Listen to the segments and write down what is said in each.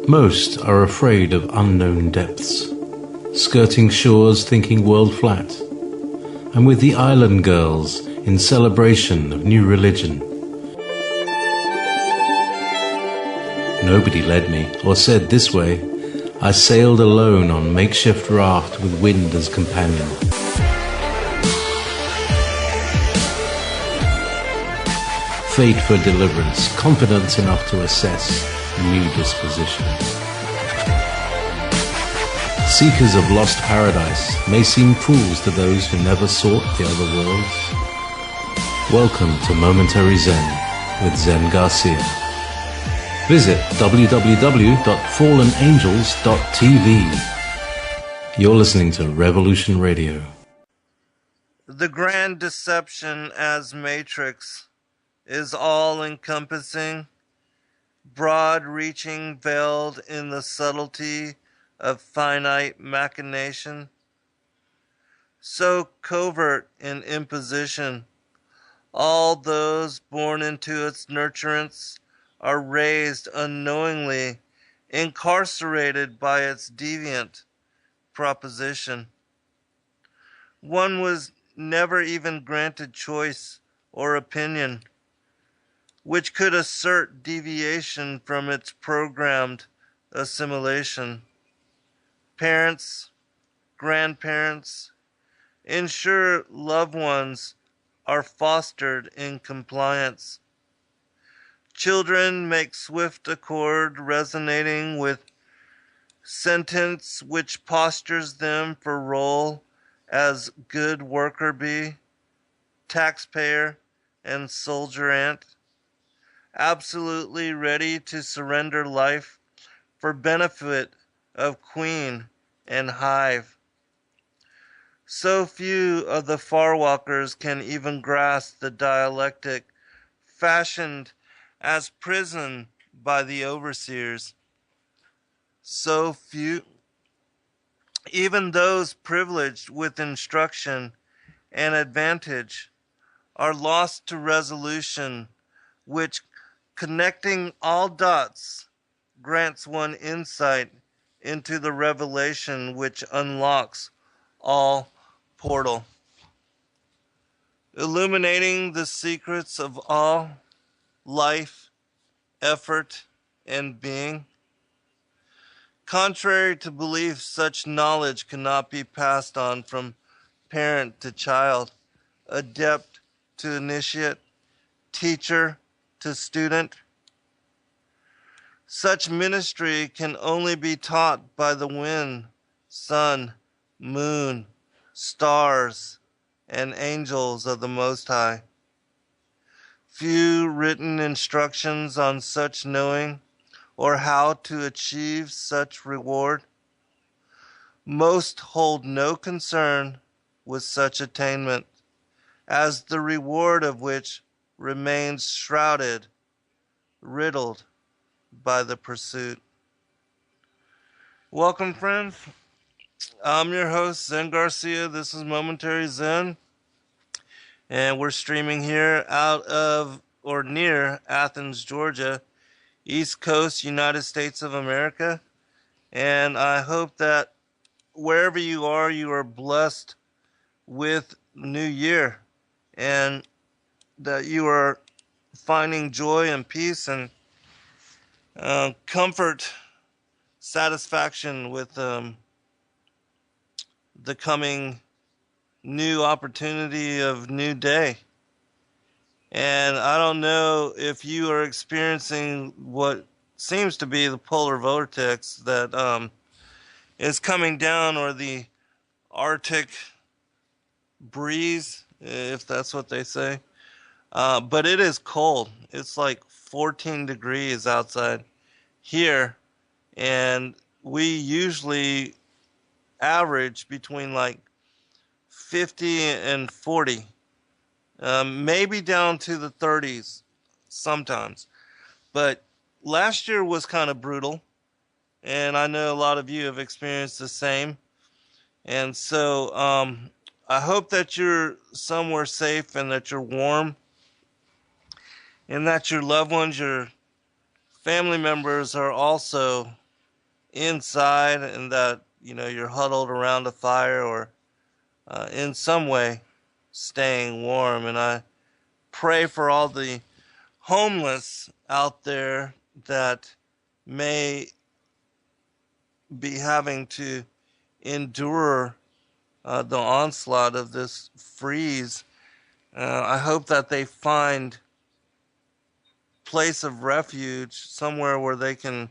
Most are afraid of unknown depths, skirting shores thinking world flat. I'm with the island girls in celebration of new religion. Nobody led me or said this way. I sailed alone on makeshift raft with wind as companion. Fate for deliverance, confidence enough to assess new disposition. Seekers of lost paradise may seem fools to those who never sought the other worlds. Welcome to Momentary Zen with Zen Garcia. Visit www.fallenangels.tv. You're listening to Revolution Radio. The grand deception as matrix is all-encompassing, broad-reaching, veiled in the subtlety of finite machination, so covert in imposition. All those born into its nurturance are raised unknowingly, incarcerated by its deviant proposition. One was never even granted choice or opinion, which could assert deviation from its programmed assimilation. Parents, grandparents, ensure loved ones are fostered in compliance. Children make swift accord, resonating with sentence which postures them for role as good worker bee, taxpayer, and soldier ant, absolutely ready to surrender life for benefit of queen and hive. So few of the farwalkers can even grasp the dialectic fashioned as prison by the overseers. So few, even those privileged with instruction and advantage, are lost to resolution, which, connecting all dots, grants one insight into the revelation which unlocks all portal, illuminating the secrets of all life, effort, and being. Contrary to belief, such knowledge cannot be passed on from parent to child, adept to initiate, teacher to student. Such ministry can only be taught by the wind, sun, moon, stars, and angels of the Most High. Few written instructions on such knowing or how to achieve such reward. Most hold no concern with such attainment, as the reward of which remains shrouded, riddled by the pursuit. Welcome, friends. I'm your host, Zen Garcia. This is Momentary Zen, and we're streaming here out of or near Athens, Georgia, East Coast, United States of America. And I hope that wherever you are blessed with New Year, and that you are finding joy and peace and comfort, satisfaction with the coming new opportunity of new day. And I don't know if you are experiencing what seems to be the polar vortex that is coming down, or the Arctic breeze, if that's what they say. But it is cold. It's like 14 degrees outside here, and we usually average between like 50 and 40, maybe down to the 30s sometimes. But last year was kind of brutal, and I know a lot of you have experienced the same. And so I hope that you're somewhere safe, and that you're warm, and that your loved ones, your family members, are also inside and that, you're huddled around a fire or in some way staying warm. And I pray for all the homeless out there that may be having to endure the onslaught of this freeze. I hope that they find place of refuge somewhere where they can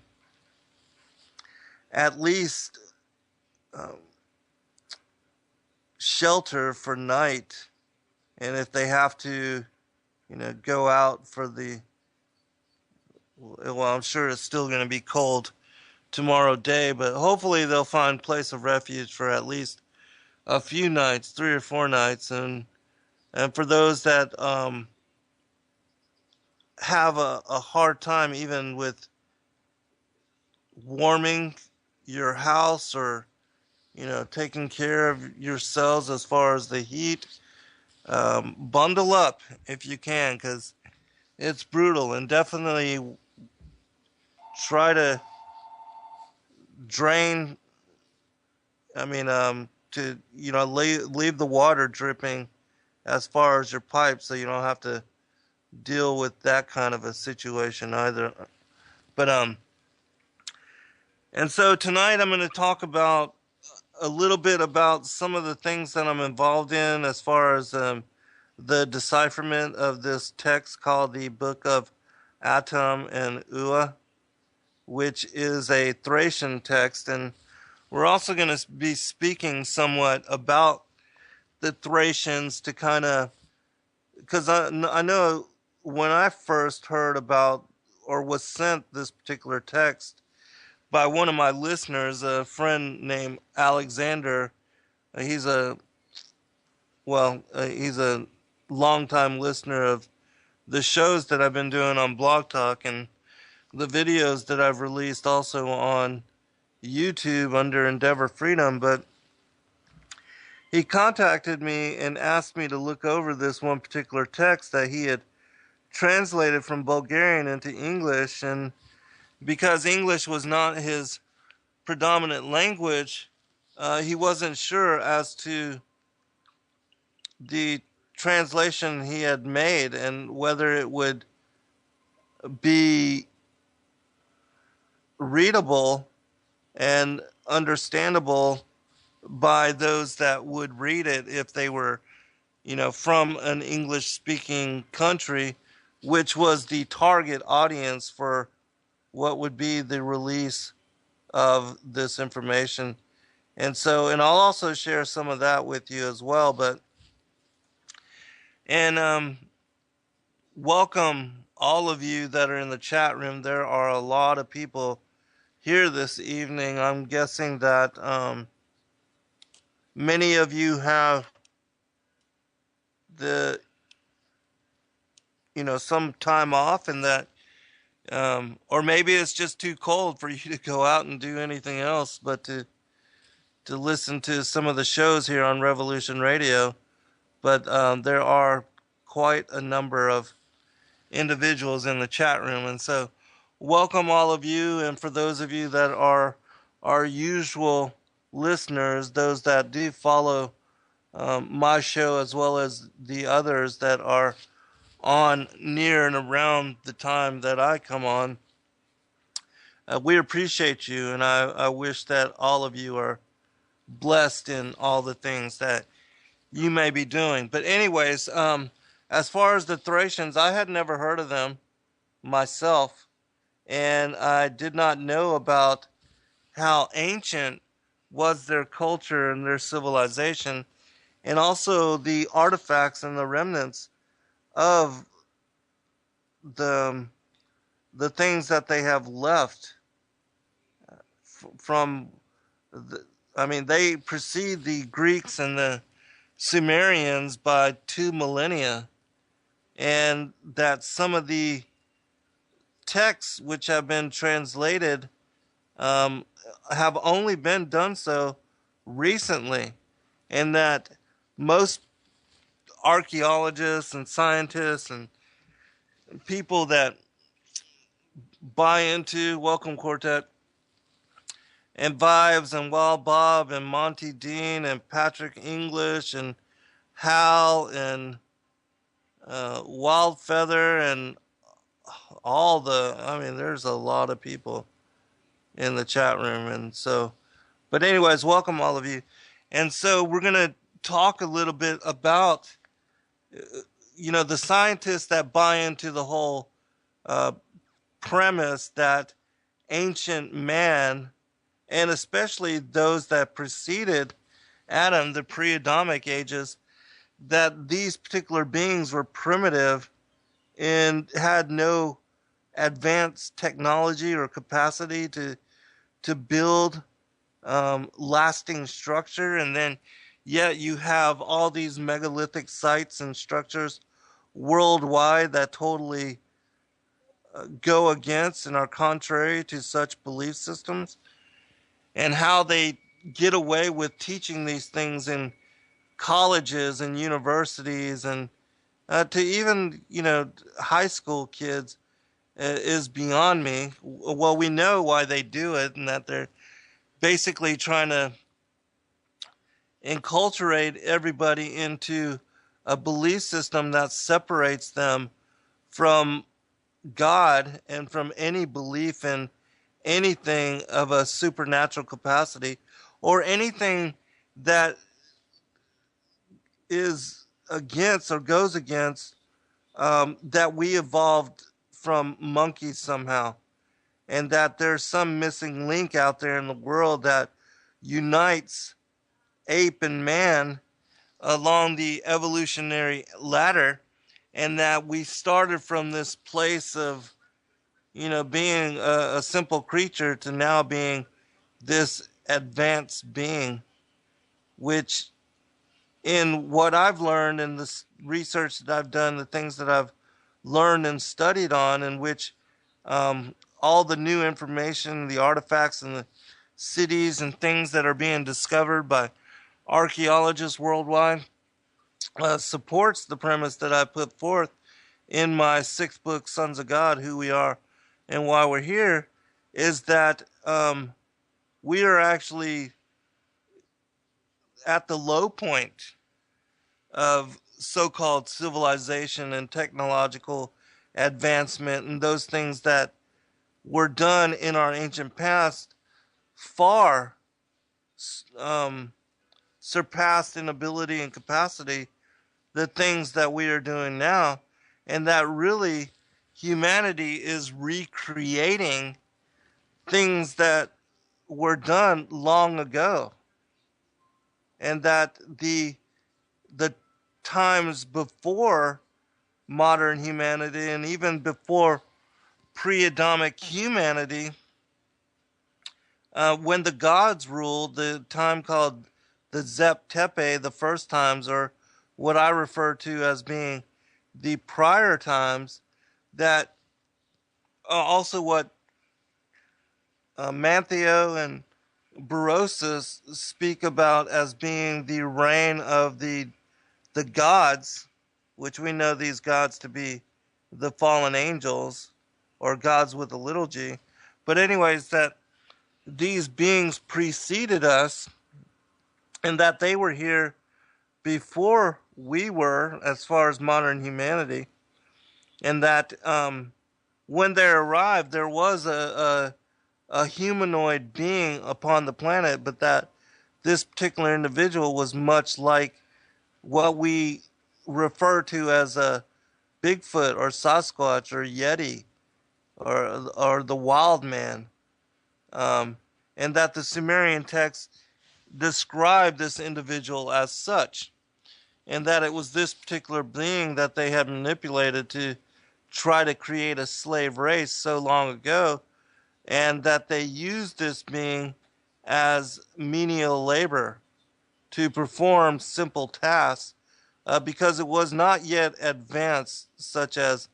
at least shelter for night. And if they have to, go out for well, I'm sure it's still going to be cold tomorrow day, but hopefully they'll find place of refuge for at least a few nights, 3 or 4 nights. And for those that have a hard time even with warming your house or taking care of yourselves as far as the heat, bundle up if you can, because it's brutal. And definitely try to drain, to leave the water dripping as far as your pipe, so you don't have to deal with that kind of a situation either. But and so tonight I'm going to talk about a little bit about some of the things that I'm involved in as far as the decipherment of this text called the Book of Atam and Eua, which is a Thracian text. And we're also going to be speaking somewhat about the Thracians to kind of, because I know when I first heard about or was sent this particular text by one of my listeners, a friend named Alexander. He's a longtime listener of the shows that I've been doing on Blog Talk and the videos that I've released also on YouTube under Endeavor Freedom. But he contacted me and asked me to look over this one particular text that he had translated from Bulgarian into English. And because English was not his predominant language, he wasn't sure as to the translation he had made and whether it would be readable and understandable by those that would read it if they were, from an English-speaking country, which was the target audience for what would be the release of this information. And I'll also share some of that with you as well. Welcome all of you that are in the chat room. There are a lot of people here this evening. I'm guessing that many of you have some time off, and that or maybe it's just too cold for you to go out and do anything else but to listen to some of the shows here on Revolution Radio. But there are quite a number of individuals in the chat room, and so welcome all of you. And for those of you that are our usual listeners, those that do follow my show as well as the others that are on near and around the time that I come on, we appreciate you, and I wish that all of you are blessed in all the things that you may be doing. But anyways, as far as the Thracians, I had never heard of them myself, and I did not know about how ancient was their culture and their civilization, and also the artifacts and the remnants of the things that they have left from they precede the Greeks and the Sumerians by 2 millennia, and that some of the texts which have been translated have only been done so recently, and that most archaeologists and scientists and people that buy into, welcome Quartet, and Vibes and Wild Bob and Monty Dean and Patrick English and Hal and Wild Feather and I mean, there's a lot of people in the chat room. And so, but anyways, welcome all of you. And so we're going to talk a little bit about, the scientists that buy into the whole uh, premise that ancient man, and especially those that preceded Adam, the pre-Adamic ages, that these particular beings were primitive and had no advanced technology or capacity to build lasting structure. And then yet you have all these megalithic sites and structures worldwide that totally go against and are contrary to such belief systems, and how they get away with teaching these things in colleges and universities and to even high school kids is beyond me. Well, we know why they do it, and that they're basically trying to enculturate everybody into a belief system that separates them from God and from any belief in anything of a supernatural capacity or anything that is against or goes against that we evolved from monkeys somehow, and that there's some missing link out there in the world that unites ape and man along the evolutionary ladder, and that we started from this place of being a simple creature to now being this advanced being, which in what I've learned and the research that I've done, the things that I've learned and studied on, in which all the new information, the artifacts and the cities and things that are being discovered by archaeologists worldwide supports the premise that I put forth in my sixth book, Sons of God, Who We Are and Why We're Here, is that we are actually at the low point of so-called civilization and technological advancement, and those things that were done in our ancient past far surpassed in ability and capacity the things that we are doing now, and that really humanity is recreating things that were done long ago, and that the times before modern humanity and even before pre-Adamic humanity, when the gods ruled, the time called the Zep Tepe, the first times, or what I refer to as being the prior times, that also what Mantheo and Berosus speak about as being the reign of the gods, which we know these gods to be the fallen angels, or gods with a little g. But anyways, that these beings preceded us, and that they were here before we were, as far as modern humanity, and that when they arrived, there was a humanoid being upon the planet, but that this particular individual was much like what we refer to as a Bigfoot or Sasquatch or Yeti or the wild man, and that the Sumerian text described this individual as such, and that it was this particular being that they had manipulated to try to create a slave race so long ago, and that they used this being as menial labor to perform simple tasks because it was not yet advanced, such as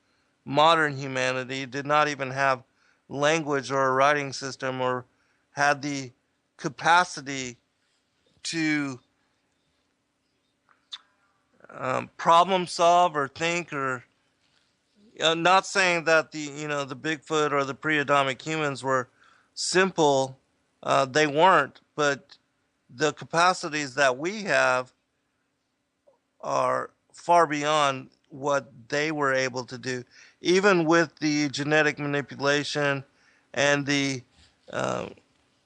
modern humanity, did not even have language or a writing system, or had the capacity to problem solve or think, or not saying that the Bigfoot or the pre-Adamic humans were simple They weren't, but the capacities that we have are far beyond what they were able to do, even with the genetic manipulation and uh,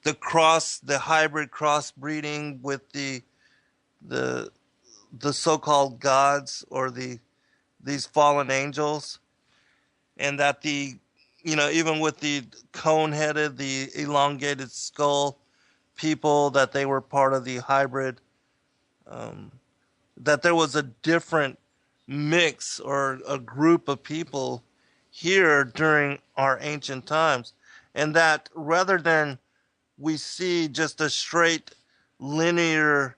the hybrid crossbreeding with the the so-called gods or these fallen angels, and that even with the cone-headed, the elongated skull people, that they were part of the hybrid, um, that there was a different mix or a group of people here during our ancient times, and that rather than we see just a straight linear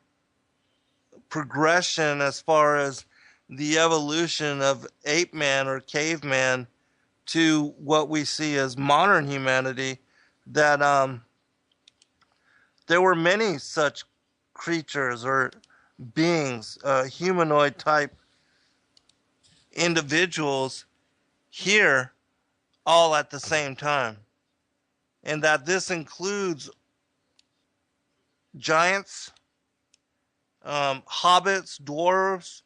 progression as far as the evolution of ape man or caveman to what we see as modern humanity, that there were many such creatures or beings, humanoid type individuals here all at the same time. And that this includes giants, hobbits, dwarves,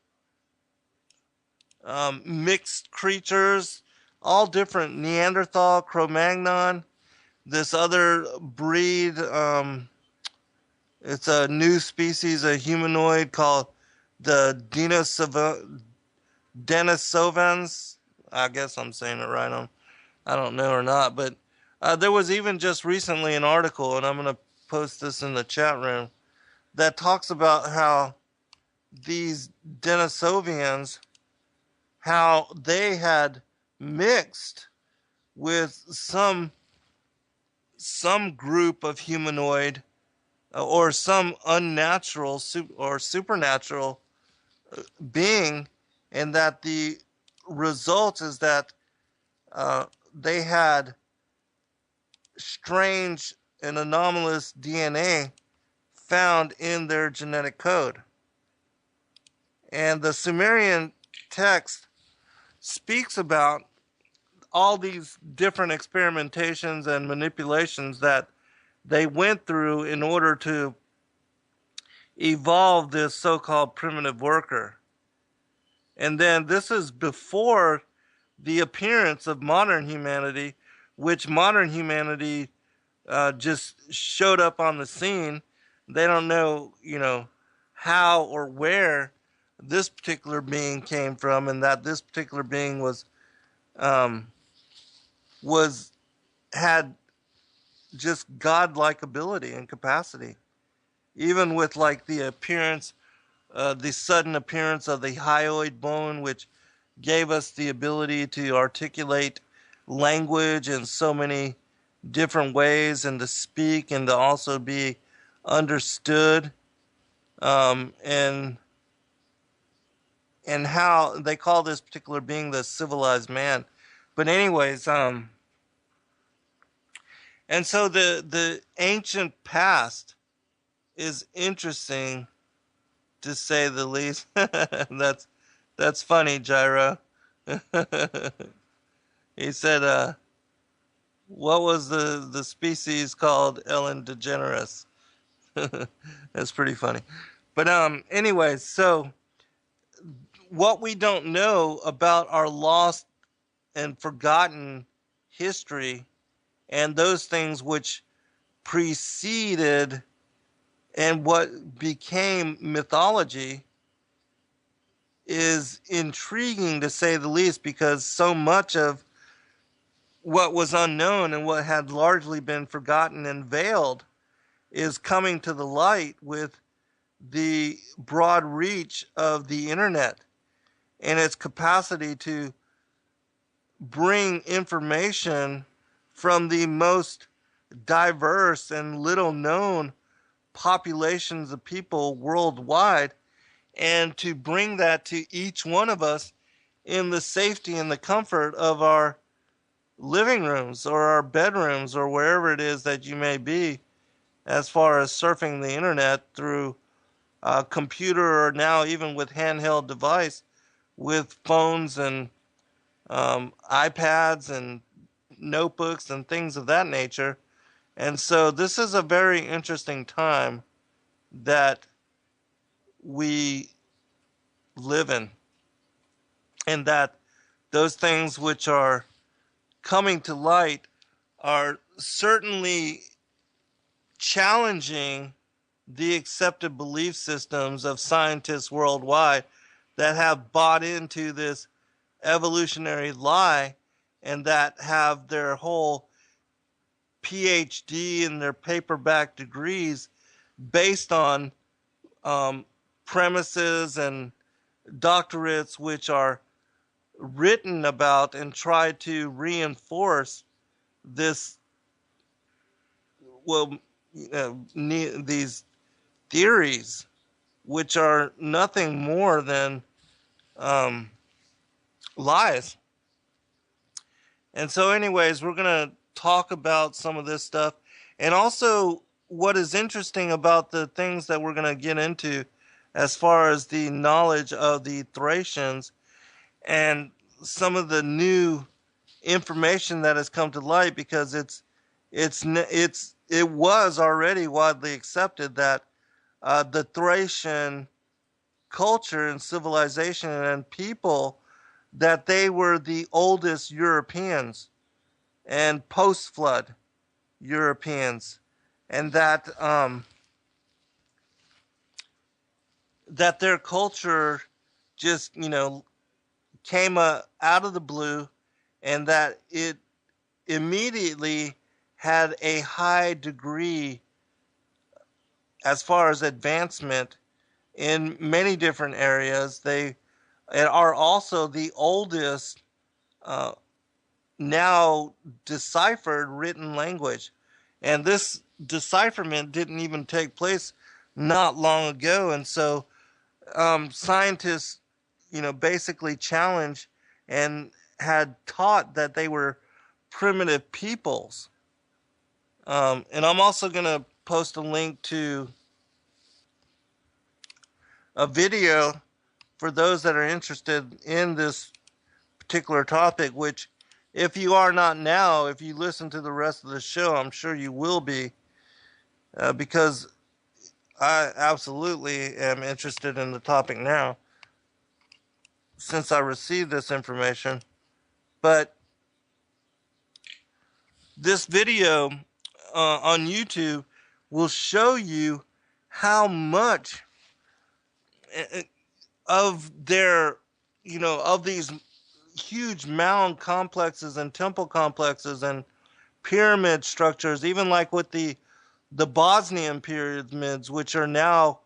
mixed creatures, all different, Neanderthal, Cro-Magnon, this other breed, it's a new species, a humanoid called the Denisovans. I guess I'm saying it right. I don't know or not, but there was even just recently an article, and I'm going to post this in the chat room, that talks about how these Denisovians, how they had mixed with some group of humanoid or some unnatural or supernatural being, and that the result is that they had strange and anomalous DNA found in their genetic code. And the Sumerian text speaks about all these different experimentations and manipulations that they went through in order to evolve this so-called primitive worker. And then this is before the appearance of modern humanity, which modern humanity just showed up on the scene. They don't know, how or where this particular being came from, and that this particular being um, had just godlike ability and capacity, even with like the appearance, the sudden appearance of the hyoid bone, which gave us the ability to articulate language in so many different ways, and to speak and to also be understood, and how they call this particular being the civilized man. But anyways, and so the ancient past is interesting, to say the least. That's funny, Gyro. He said, what was the species called? Ellen DeGeneres. That's pretty funny. But anyways, so what we don't know about our lost and forgotten history, and those things which preceded and what became mythology, is intriguing, to say the least, because so much of what was unknown and what had largely been forgotten and veiled is coming to the light with the broad reach of the internet and its capacity to bring information from the most diverse and little known populations of people worldwide, and to bring that to each one of us in the safety and the comfort of our living rooms or our bedrooms or wherever it is that you may be, as far as surfing the internet through a computer, or now even with handheld device, with phones and iPads and notebooks and things of that nature. And so this is a very interesting time that we live in, and that those things which are coming to light are certainly challenging the accepted belief systems of scientists worldwide that have bought into this evolutionary lie and that have their whole PhD and their paperback degrees based on um, premises and doctorates which are written about and try to reinforce this, well, these theories, which are nothing more than um, lies. And so, anyways, we're going to talk about some of this stuff. And also, what is interesting about the things that we're going to get into as far as the knowledge of the Thracians and some of the new information that has come to light, because it was already widely accepted that the Thracian culture and civilization and people, that they were the oldest Europeans and post-flood Europeans, and that that their culture just came out of the blue, and that it immediately had a high degree as far as advancement in many different areas. They are also the oldest uh, now deciphered written language. And this decipherment didn't even take place not long ago. And so scientists, basically challenged and had taught that they were primitive peoples. And I'm also going to post a link to a video for those that are interested in this particular topic, which, if you are not now, if you listen to the rest of the show, I'm sure you will be, because I absolutely am interested in the topic now since I received this information. But this video on YouTube will show you how much of their, of these huge mound complexes and temple complexes and pyramid structures, even like with the Bosnian pyramids, which are now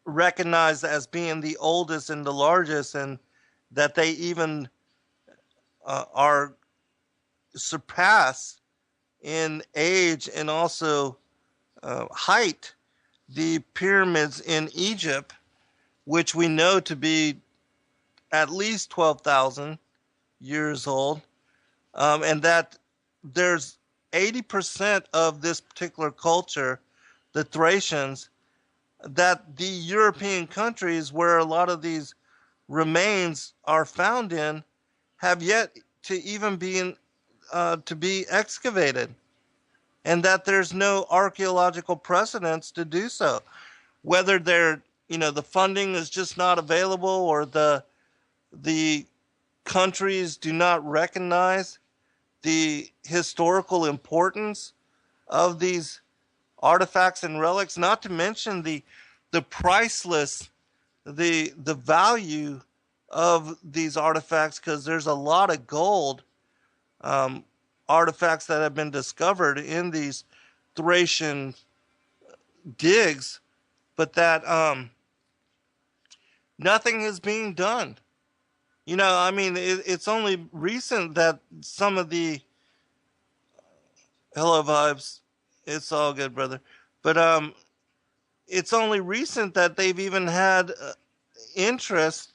recognized as being the oldest and the largest, and that they even are surpass in age and also height the pyramids in Egypt, which we know to be at least 12,000 years old, and that there's 80% of this particular culture, the Thracians, that the European countries where a lot of these remains are found in have yet to even be to be excavated, and that there's no archaeological precedence to do so. Whether they're, the funding is just not available, or the countries do not recognize the historical importance of these artifacts and relics, not to mention the priceless, the value of these artifacts, because there's a lot of gold artifacts that have been discovered in these Thracian digs, but that nothing is being done. It's only recent that some of the hello vibes. It's all good, brother. But it's only recent that they've even had interest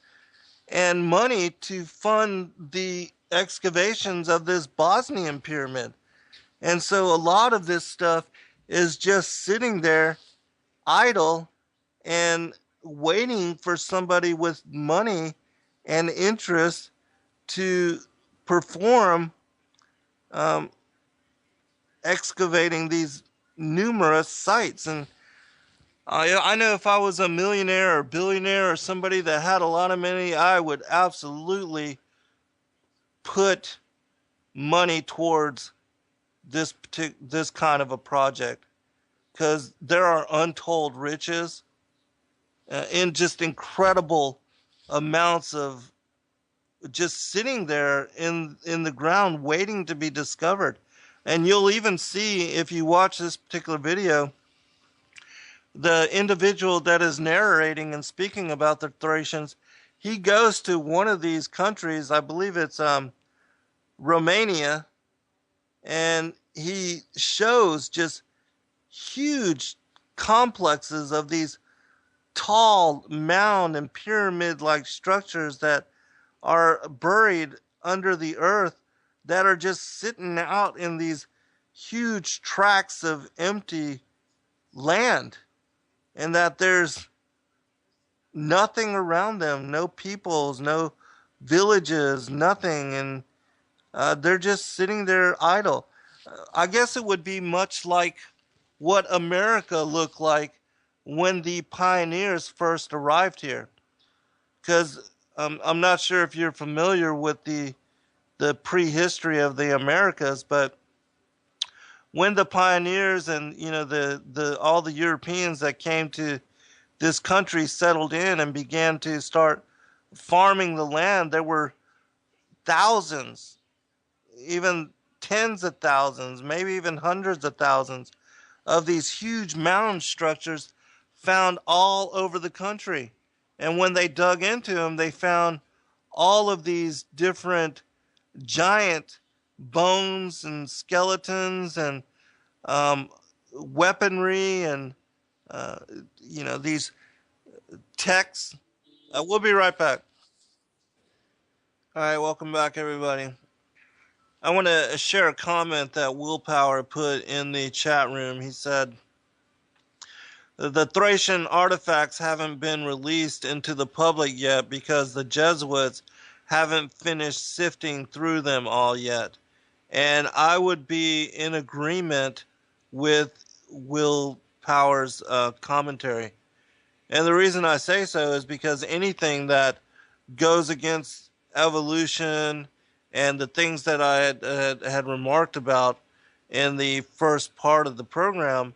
and money to fund the excavations of this Bosnian pyramid. And so a lot of this stuff is just sitting there idle and waiting for somebody with money and interest to perform excavating these numerous sites. And I know if I was a millionaire or billionaire or somebody that had a lot of money, I would absolutely put money towards this kind of a project, because there are untold riches and just incredible amounts of just sitting there in the ground waiting to be discovered. And you'll even see, if you watch this particular video, the individual that is narrating and speaking about the Thracians, he goes to one of these countries, I believe it's Romania, and he shows just huge complexes of these tall mound and pyramid like structures that are buried under the earth, that are just sitting out in these huge tracts of empty land, and that there's nothing around them, no peoples, no villages, nothing, and they're just sitting there idle. I guess it would be much like what America looked like when the pioneers first arrived here. Because I'm not sure if you're familiar with the prehistory of the Americas, but when the pioneers and the all the Europeans that came to this country settled in and began to start farming the land, there were thousands, even tens of thousands, maybe even hundreds of thousands of these huge mound structures found all over the country. And when they dug into them, they found all of these different giant bones and skeletons and weaponry and these texts. We'll be right back. All right, welcome back, everybody. I want to share a comment that Willpower put in the chat room. He said, the Thracian artifacts haven't been released into the public yet because the Jesuits haven't finished sifting through them all yet. And I would be in agreement with Willpower's commentary. And the reason I say so is because anything that goes against evolution and the things that I had remarked about in the first part of the program,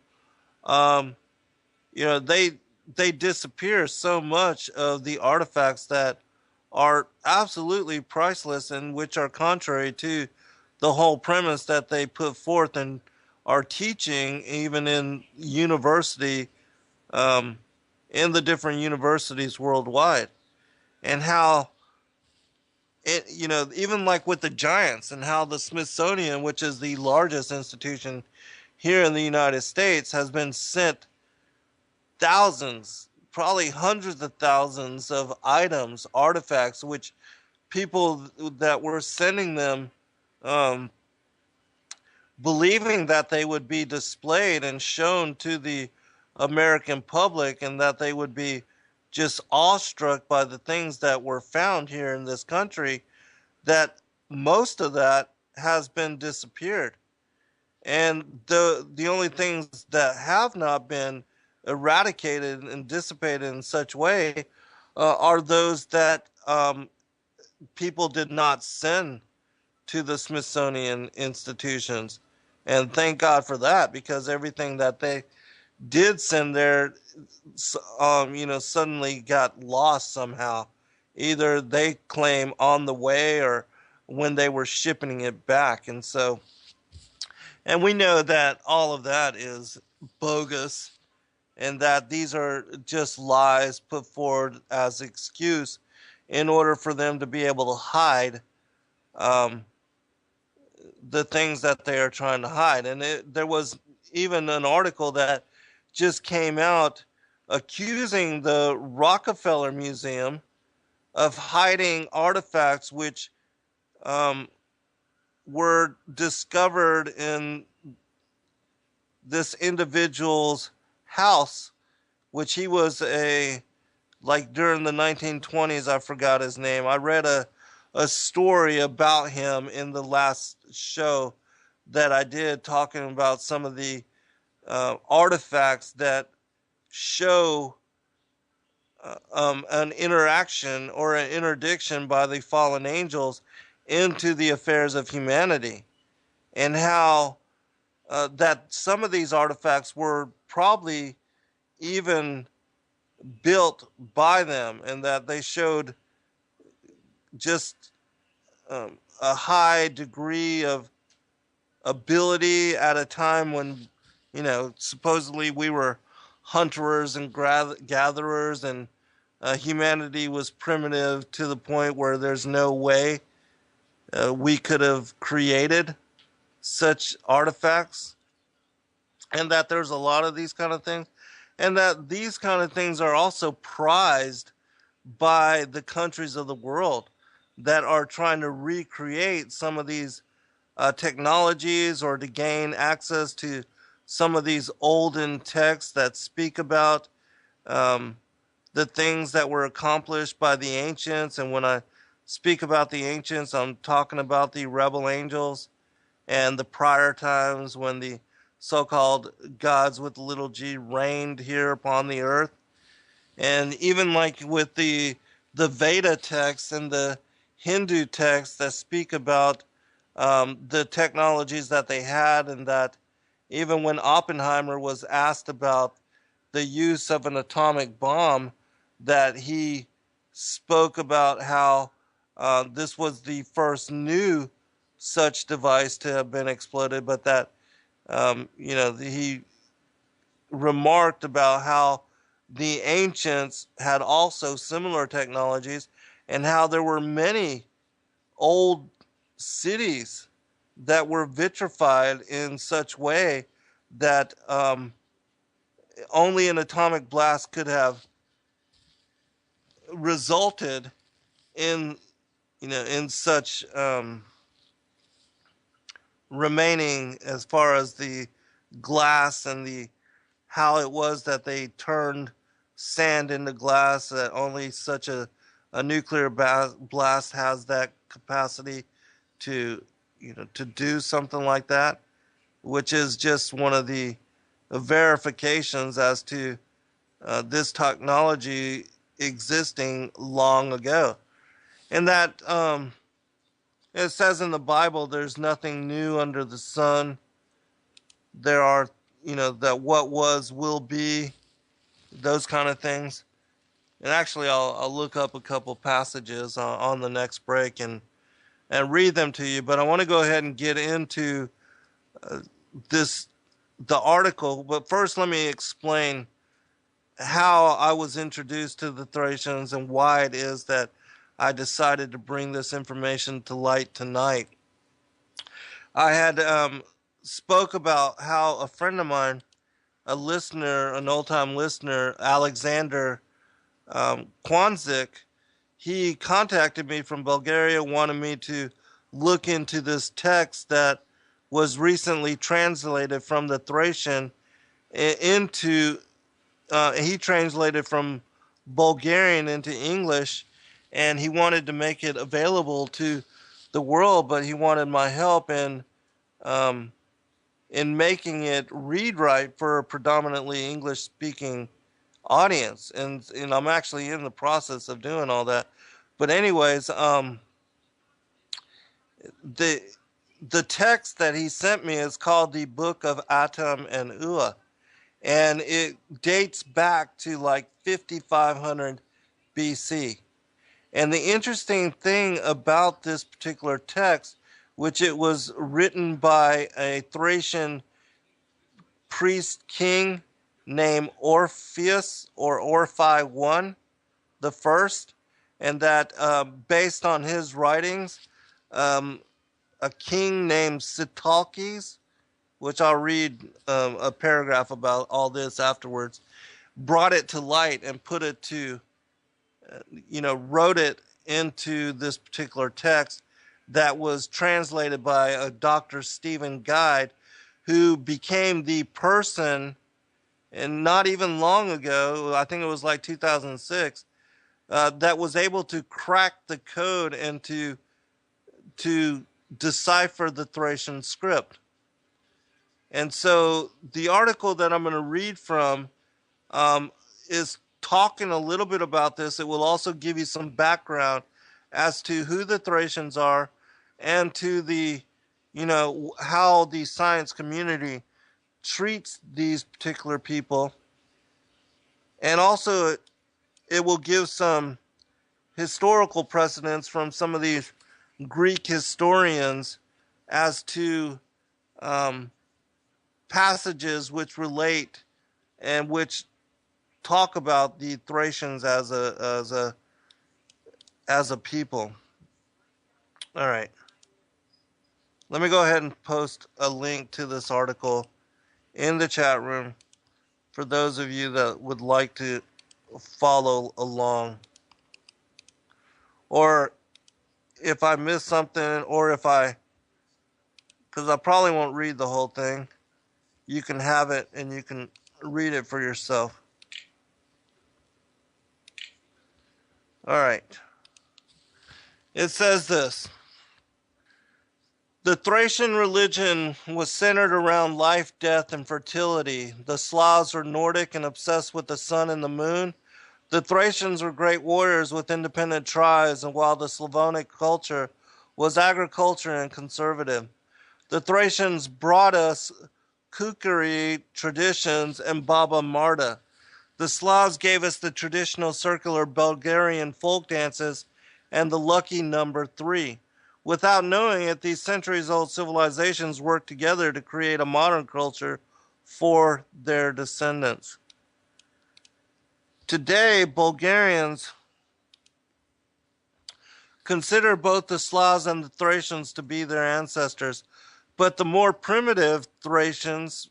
they disappear so much of the artifacts that are absolutely priceless and which are contrary to the whole premise that they put forth and are teaching even in university, in the different universities worldwide. And how even like with the giants, and how the Smithsonian, which is the largest institution here in the United States, has been sent thousands, probably hundreds of thousands of items, artifacts, which people that were sending them, believing that they would be displayed and shown to the American public, and that they would be just awestruck by the things that were found here in this country, that most of that has been disappeared. And the only things that have not been eradicated and dissipated in such way are those that people did not send to the Smithsonian institutions. And thank God for that, because everything that they did send there, suddenly got lost somehow. Either they claim on the way or when they were shipping it back. And we know that all of that is bogus, and that these are just lies put forward as excuse in order for them to be able to hide the things that they are trying to hide. And there was even an article that just came out accusing the Rockefeller Museum of hiding artifacts which were discovered in this individual's house, which he was during the 1920s, I forgot his name. I read a story about him in the last show that I did talking about some of the artifacts that show an interaction or an interdiction by the fallen angels into the affairs of humanity, and how that some of these artifacts were probably even built by them, and that they showed just a high degree of ability at a time when, supposedly we were hunterers and gatherers, and humanity was primitive to the point where there's no way we could have created such artifacts, and that there's a lot of these kind of things, and that these kind of things are also prized by the countries of the world that are trying to recreate some of these technologies, or to gain access to some of these olden texts that speak about the things that were accomplished by the ancients. And when I speak about the ancients, I'm talking about the rebel angels and the prior times when the so-called gods with the little g reigned here upon the earth. And even like with the Veda texts and the Hindu texts that speak about the technologies that they had, and that even when Oppenheimer was asked about the use of an atomic bomb, that he spoke about how this was the first new such device to have been exploded, but that he remarked about how the ancients had also similar technologies, and how there were many old cities that were vitrified in such way that only an atomic blast could have resulted in in such remaining, as far as the glass and the how it was that they turned sand into glass, that only such a nuclear blast has that capacity to to do something like that, which is just one of the verifications as to this technology existing long ago. And that it says in the Bible, there's nothing new under the sun. There are, that what was will be, those kind of things. And actually, I'll look up a couple passages on the next break and read them to you. But I want to go ahead and get into the article. But first, let me explain how I was introduced to the Thracians and why it is that I decided to bring this information to light tonight. I had spoke about how a friend of mine, a listener, an old-time listener, Alexander Kwanzik, he contacted me from Bulgaria, wanted me to look into this text that was recently translated from the Thracian into, he translated from Bulgarian into English, and he wanted to make it available to the world, but he wanted my help in making it read right for a predominantly English-speaking audience, and I'm actually in the process of doing all that. But anyways, the text that he sent me is called the Book of Atam and Eua, and it dates back to like 5500 BC. And the interesting thing about this particular text, which it was written by a Thracian priest king named Orpheus, or Orphi I the first, and that based on his writings, a king named Sitalkes, which I'll read a paragraph about all this afterwards, brought it to light and put it to, wrote it into this particular text that was translated by a Dr. Stephen Guide, who became the person, and not even long ago, I think it was like 2006, that was able to crack the code and to decipher the Thracian script. And so the article that I'm going to read from um, is talking a little bit about this. It will also give you some background as to who the Thracians are and to the, how the science community treats these particular people. And also, it will give some historical precedents from some of these Greek historians as to um, passages which relate and which talk about the Thracians as a people. All right. Let me go ahead and post a link to this article in the chat room for those of you that would like to follow along. Or if I miss something, or because I probably won't read the whole thing, you can have it and you can read it for yourself. All right. It says this. The Thracian religion was centered around life, death, and fertility. The Slavs were Nordic and obsessed with the sun and the moon. The Thracians were great warriors with independent tribes, and while the Slavonic culture was agriculture and conservative. The Thracians brought us kukri traditions and Baba Marta. The Slavs gave us the traditional circular Bulgarian folk dances and the lucky number 3. Without knowing it, these centuries-old civilizations worked together to create a modern culture for their descendants. Today, Bulgarians consider both the Slavs and the Thracians to be their ancestors, but the more primitive Thracians,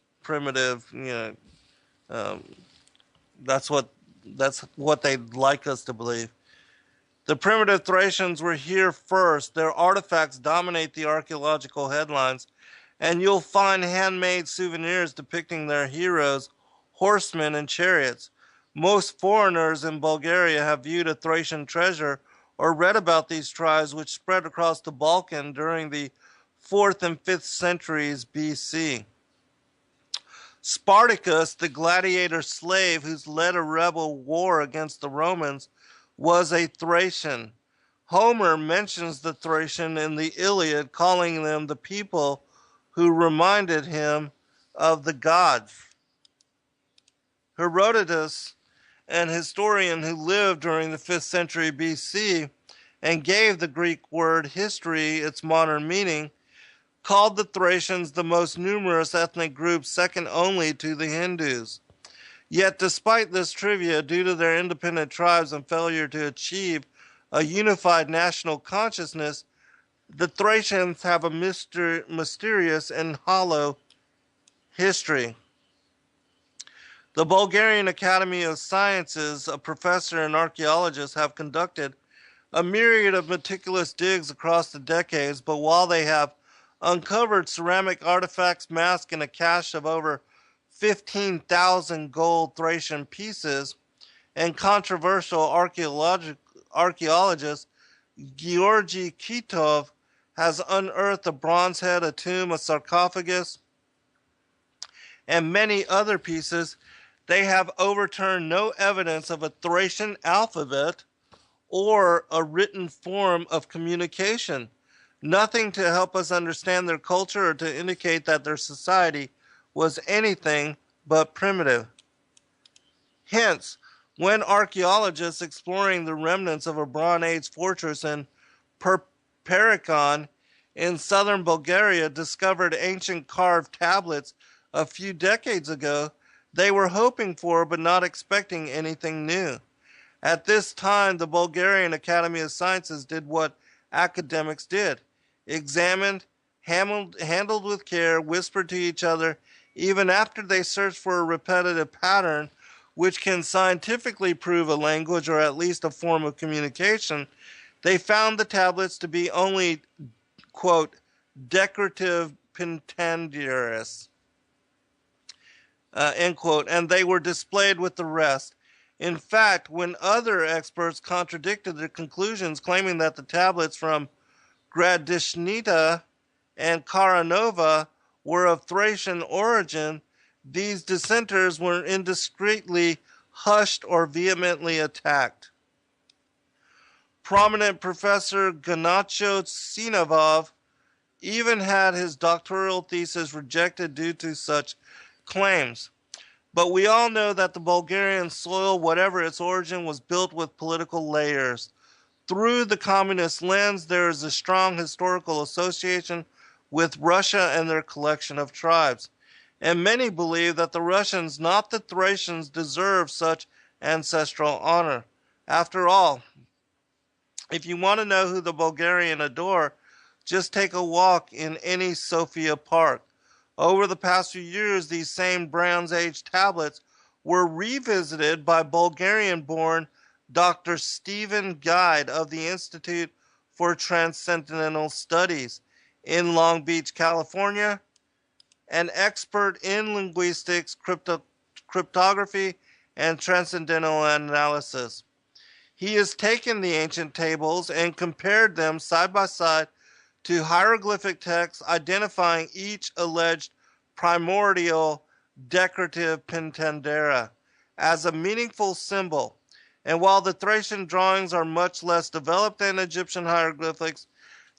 that's what they'd like us to believe. The primitive Thracians were here first. Their artifacts dominate the archaeological headlines, and you'll find handmade souvenirs depicting their heroes, horsemen, and chariots. Most foreigners in Bulgaria have viewed a Thracian treasure or read about these tribes which spread across the Balkan during the 4th and 5th centuries BC. Spartacus, the gladiator slave who's led a rebel war against the Romans, was a Thracian. Homer mentions the Thracian in the Iliad, calling them the people who reminded him of the gods. Herodotus, an historian who lived during the 5th century BC and gave the Greek word history its modern meaning, called the Thracians the most numerous ethnic group, second only to the Hindus. Yet despite this trivia, due to their independent tribes and failure to achieve a unified national consciousness, the Thracians have a mysterious and hollow history. The Bulgarian Academy of Sciences, a professor and archaeologist, have conducted a myriad of meticulous digs across the decades, but while they have uncovered ceramic artifacts, masks, and a cache of over 15,000 gold Thracian pieces, and controversial archaeologist Georgy Kitov has unearthed a bronze head, a tomb, a sarcophagus, and many other pieces, they have overturned no evidence of a Thracian alphabet or a written form of communication. Nothing to help us understand their culture or to indicate that their society was anything but primitive. Hence, when archaeologists exploring the remnants of a Bronze Age fortress in Perikon in southern Bulgaria discovered ancient carved tablets a few decades ago, they were hoping for but not expecting anything new. At this time, the Bulgarian Academy of Sciences did what academics did: examined, handled with care, whispered to each other, even after they searched for a repetitive pattern which can scientifically prove a language or at least a form of communication. They found the tablets to be only, quote, decorative pentanduras, end quote, and they were displayed with the rest. In fact, when other experts contradicted their conclusions, claiming that the tablets from Gradishnita and Karanova were of Thracian origin, these dissenters were indiscreetly hushed or vehemently attacked. Prominent Professor Ganacho Sinavov even had his doctoral thesis rejected due to such claims. But we all know that the Bulgarian soil, whatever its origin, was built with political layers. Through the communist lens, there is a strong historical association with Russia and their collection of tribes. And many believe that the Russians, not the Thracians, deserve such ancestral honor. After all, if you want to know who the Bulgarian adore, just take a walk in any Sofia park. Over the past few years, these same Bronze Age tablets were revisited by Bulgarian-born Dr. Stephen Guide of the Institute for Transcendental Studies in Long Beach, California, an expert in linguistics, cryptography, and transcendental analysis. He has taken the ancient tables and compared them side by side to hieroglyphic texts identifying each alleged primordial decorative pentandera as a meaningful symbol. And while the Thracian drawings are much less developed than Egyptian hieroglyphics,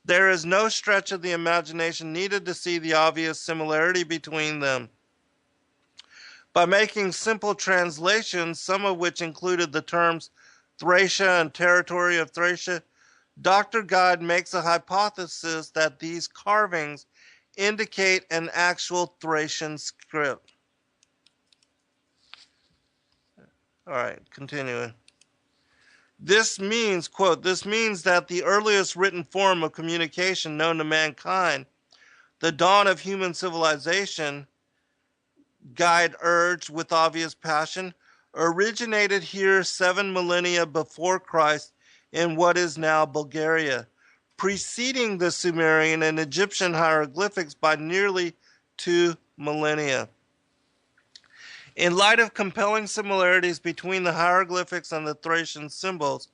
there is no stretch of the imagination needed to see the obvious similarity between them. By making simple translations, some of which included the terms Thracia and territory of Thracia, Dr. Guide makes a hypothesis that these carvings indicate an actual Thracian script. All right, continuing. This means, quote, this means that the earliest written form of communication known to mankind, the dawn of human civilization, Guide urged with obvious passion, originated here 7 millennia before Christ in what is now Bulgaria, preceding the Sumerian and Egyptian hieroglyphics by nearly 2 millennia. In light of compelling similarities between the hieroglyphics and the Thracian symbols,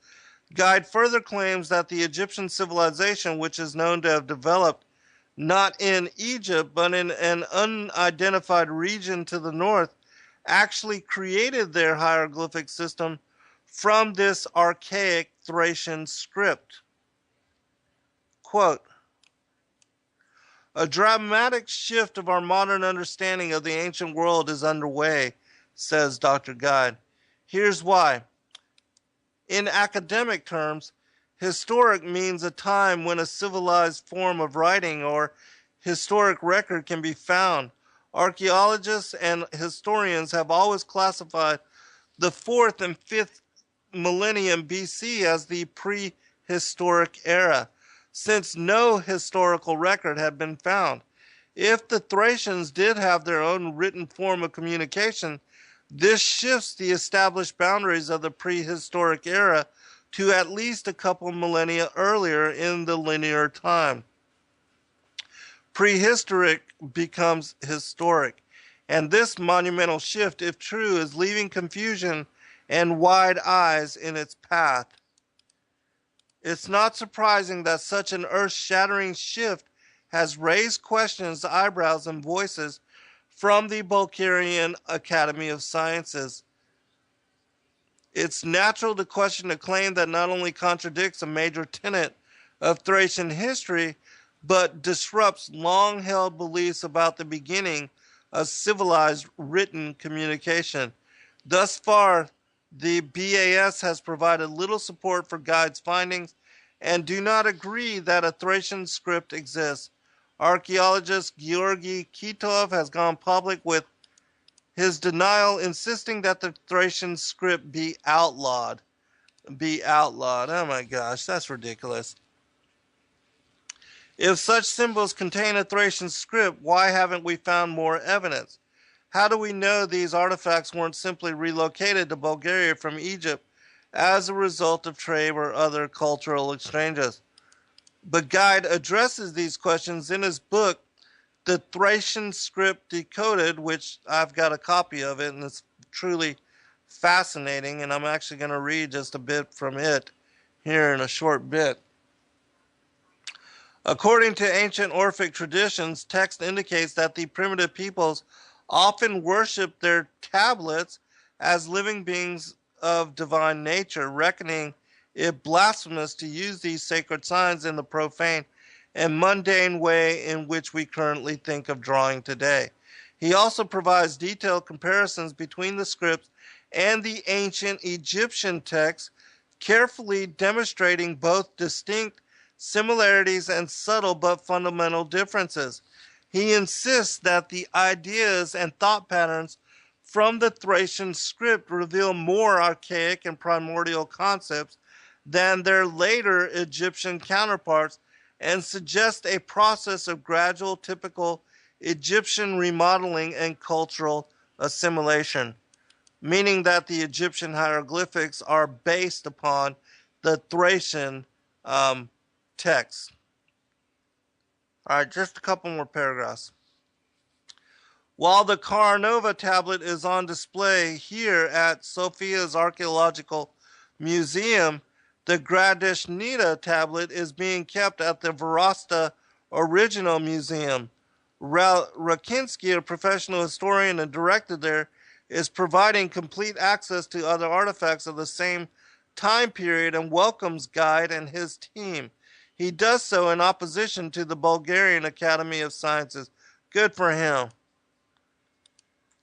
Guide further claims that the Egyptian civilization, which is known to have developed not in Egypt but in an unidentified region to the north, actually created their hieroglyphic system from this archaic Thracian script. Quote, a dramatic shift of our modern understanding of the ancient world is underway, says Dr. Guide. Here's why. In academic terms, historic means a time when a civilized form of writing or historic record can be found. Archaeologists and historians have always classified the 4th and 5th millennium BC as the prehistoric era, since no historical record had been found. If the Thracians did have their own written form of communication, this shifts the established boundaries of the prehistoric era to at least a couple millennia earlier in the linear time. Prehistoric becomes historic, and this monumental shift, if true, is leaving confusion and wide eyes in its path. It's not surprising that such an earth-shattering shift has raised questions, eyebrows, and voices from the Bulgarian Academy of Sciences. It's natural to question a claim that not only contradicts a major tenet of Thracian history, but disrupts long-held beliefs about the beginning of civilized written communication. Thus far, the BAS has provided little support for Guide's findings and do not agree that a Thracian script exists. Archaeologist Georgy Kitov has gone public with his denial, insisting that the Thracian script be outlawed. Be outlawed. Oh my gosh, that's ridiculous. If such symbols contain a Thracian script, why haven't we found more evidence? How do we know these artifacts weren't simply relocated to Bulgaria from Egypt as a result of trade or other cultural exchanges? But Guide addresses these questions in his book, The Thracian Script Decoded, which I've got a copy of it, and it's truly fascinating, and I'm actually going to read just a bit from it here in a short bit. According to ancient Orphic traditions, text indicates that the primitive peoples often worshiped their tablets as living beings of divine nature, reckoning it blasphemous to use these sacred signs in the profane and mundane way in which we currently think of drawing today. He also provides detailed comparisons between the scripts and the ancient Egyptian texts, carefully demonstrating both distinct similarities and subtle but fundamental differences. He insists that the ideas and thought patterns from the Thracian script reveal more archaic and primordial concepts than their later Egyptian counterparts and suggest a process of gradual, typical Egyptian remodeling and cultural assimilation, meaning that the Egyptian hieroglyphics are based upon the Thracian texts. All right, just a couple more paragraphs. While the Carnova tablet is on display here at Sofia's Archaeological Museum, the Gradishnita tablet is being kept at the Varasta Original Museum. Rakinsky, a professional historian and director there, is providing complete access to other artifacts of the same time period and welcomes Guide and his team. He does so in opposition to the Bulgarian Academy of Sciences. Good for him.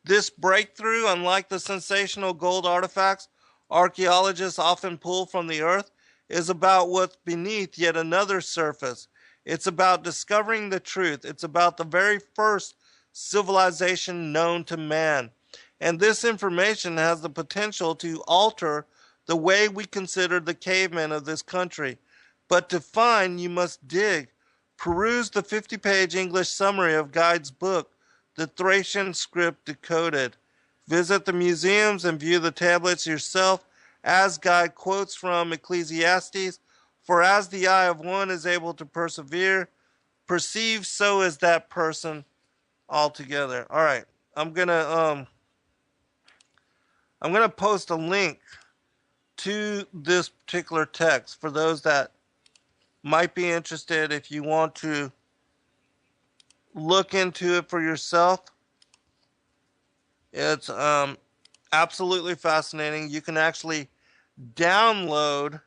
This breakthrough, unlike the sensational gold artifacts archaeologists often pull from the earth, is about what's beneath yet another surface. It's about discovering the truth. It's about the very first civilization known to man. And this information has the potential to alter the way we consider the cavemen of this country. But to find, you must dig. Peruse the 50-page English summary of Guide's book, The Thracian Script Decoded. Visit the museums and view the tablets yourself, as Guide quotes from Ecclesiastes, "For as the eye of one is able to perceive, so is that person altogether." All right, I'm gonna post a link to this particular text for those that might be interested. If you want to look into it for yourself, it's absolutely fascinating. You can actually download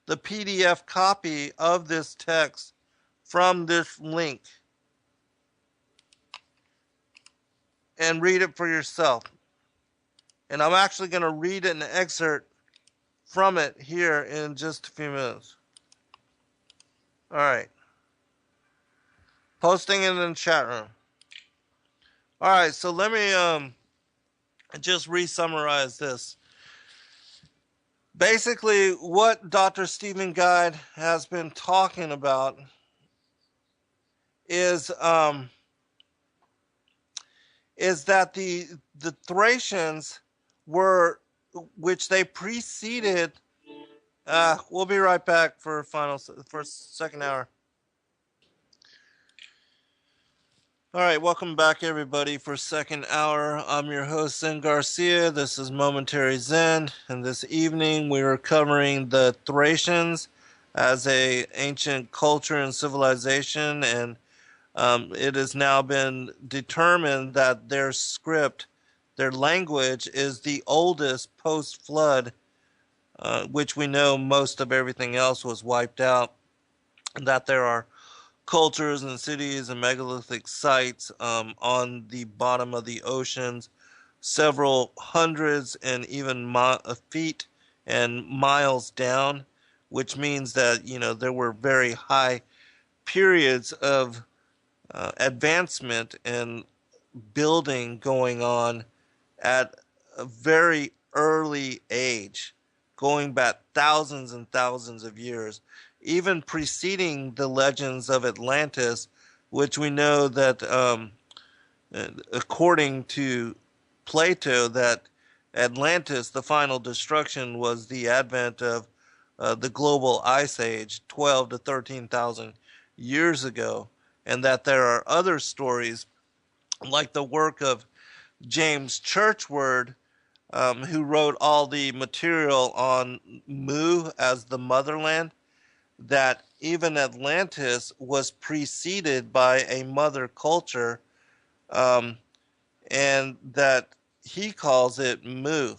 the PDF copy of this text from this link and read it for yourself. And I'm actually going to read an excerpt from it here in just a few minutes. All right. Posting it in the chat room. All right, so let me just re-summarize this. Basically, what Dr. Stephen Guide has been talking about is that the Thracians were, which they preceded. We'll be right back for second hour. All right, welcome back, everybody, for second hour. I'm your host, Zen Garcia. This is Momentary Zen, and this evening we are covering the Thracians as a ancient culture and civilization, and it has now been determined that their script, their language, is the oldest post-flood, which we know most of everything else was wiped out, and that there are cultures and cities and megalithic sites on the bottom of the oceans, several hundreds and even feet and miles down, which means that, you know, there were very high periods of advancement and building going on at a very early age, going back thousands and thousands of years, even preceding the legends of Atlantis, which we know that, according to Plato, that Atlantis, the final destruction, was the advent of the global ice age 12 to 13,000 years ago, and that there are other stories, like the work of James Churchward, who wrote all the material on Mu as the motherland, that even Atlantis was preceded by a mother culture, um, and that he calls it Mu.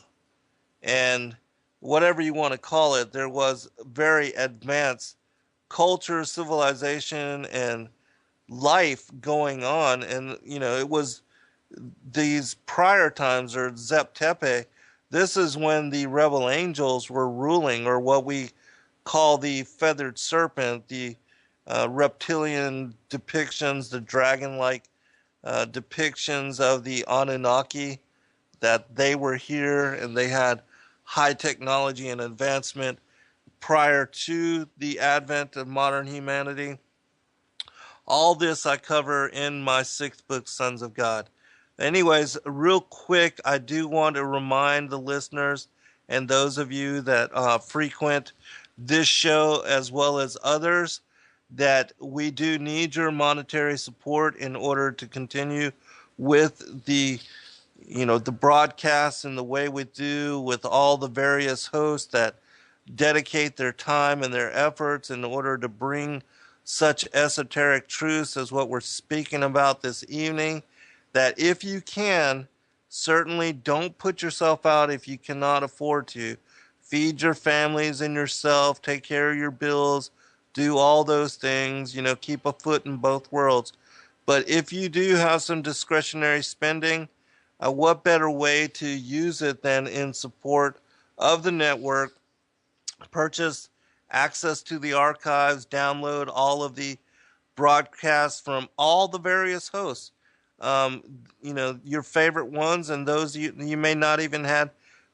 And whatever you want to call it, there was very advanced culture, civilization, and life going on. And, it was these prior times, or Zep Tepe. This is when the rebel angels were ruling, or what we call the feathered serpent, the reptilian depictions, the dragon-like depictions of the Anunnaki, that they were here and they had high technology and advancement prior to the advent of modern humanity. All this I cover in my sixth book, Sons of God. Anyways, real quick, I do want to remind the listeners and those of you that frequent this show as well as others that we do need your monetary support in order to continue with the broadcasts and the way we do, with all the various hosts that dedicate their time and their efforts in order to bring such esoteric truths as what we're speaking about this evening. That if you can, certainly don't put yourself out if you cannot afford to. Feed your families and yourself, take care of your bills, do all those things, keep a foot in both worlds. But if you do have some discretionary spending, what better way to use it than in support of the network? Purchase access to the archives, download all of the broadcasts from all the various hosts. Your favorite ones, and those you may not even had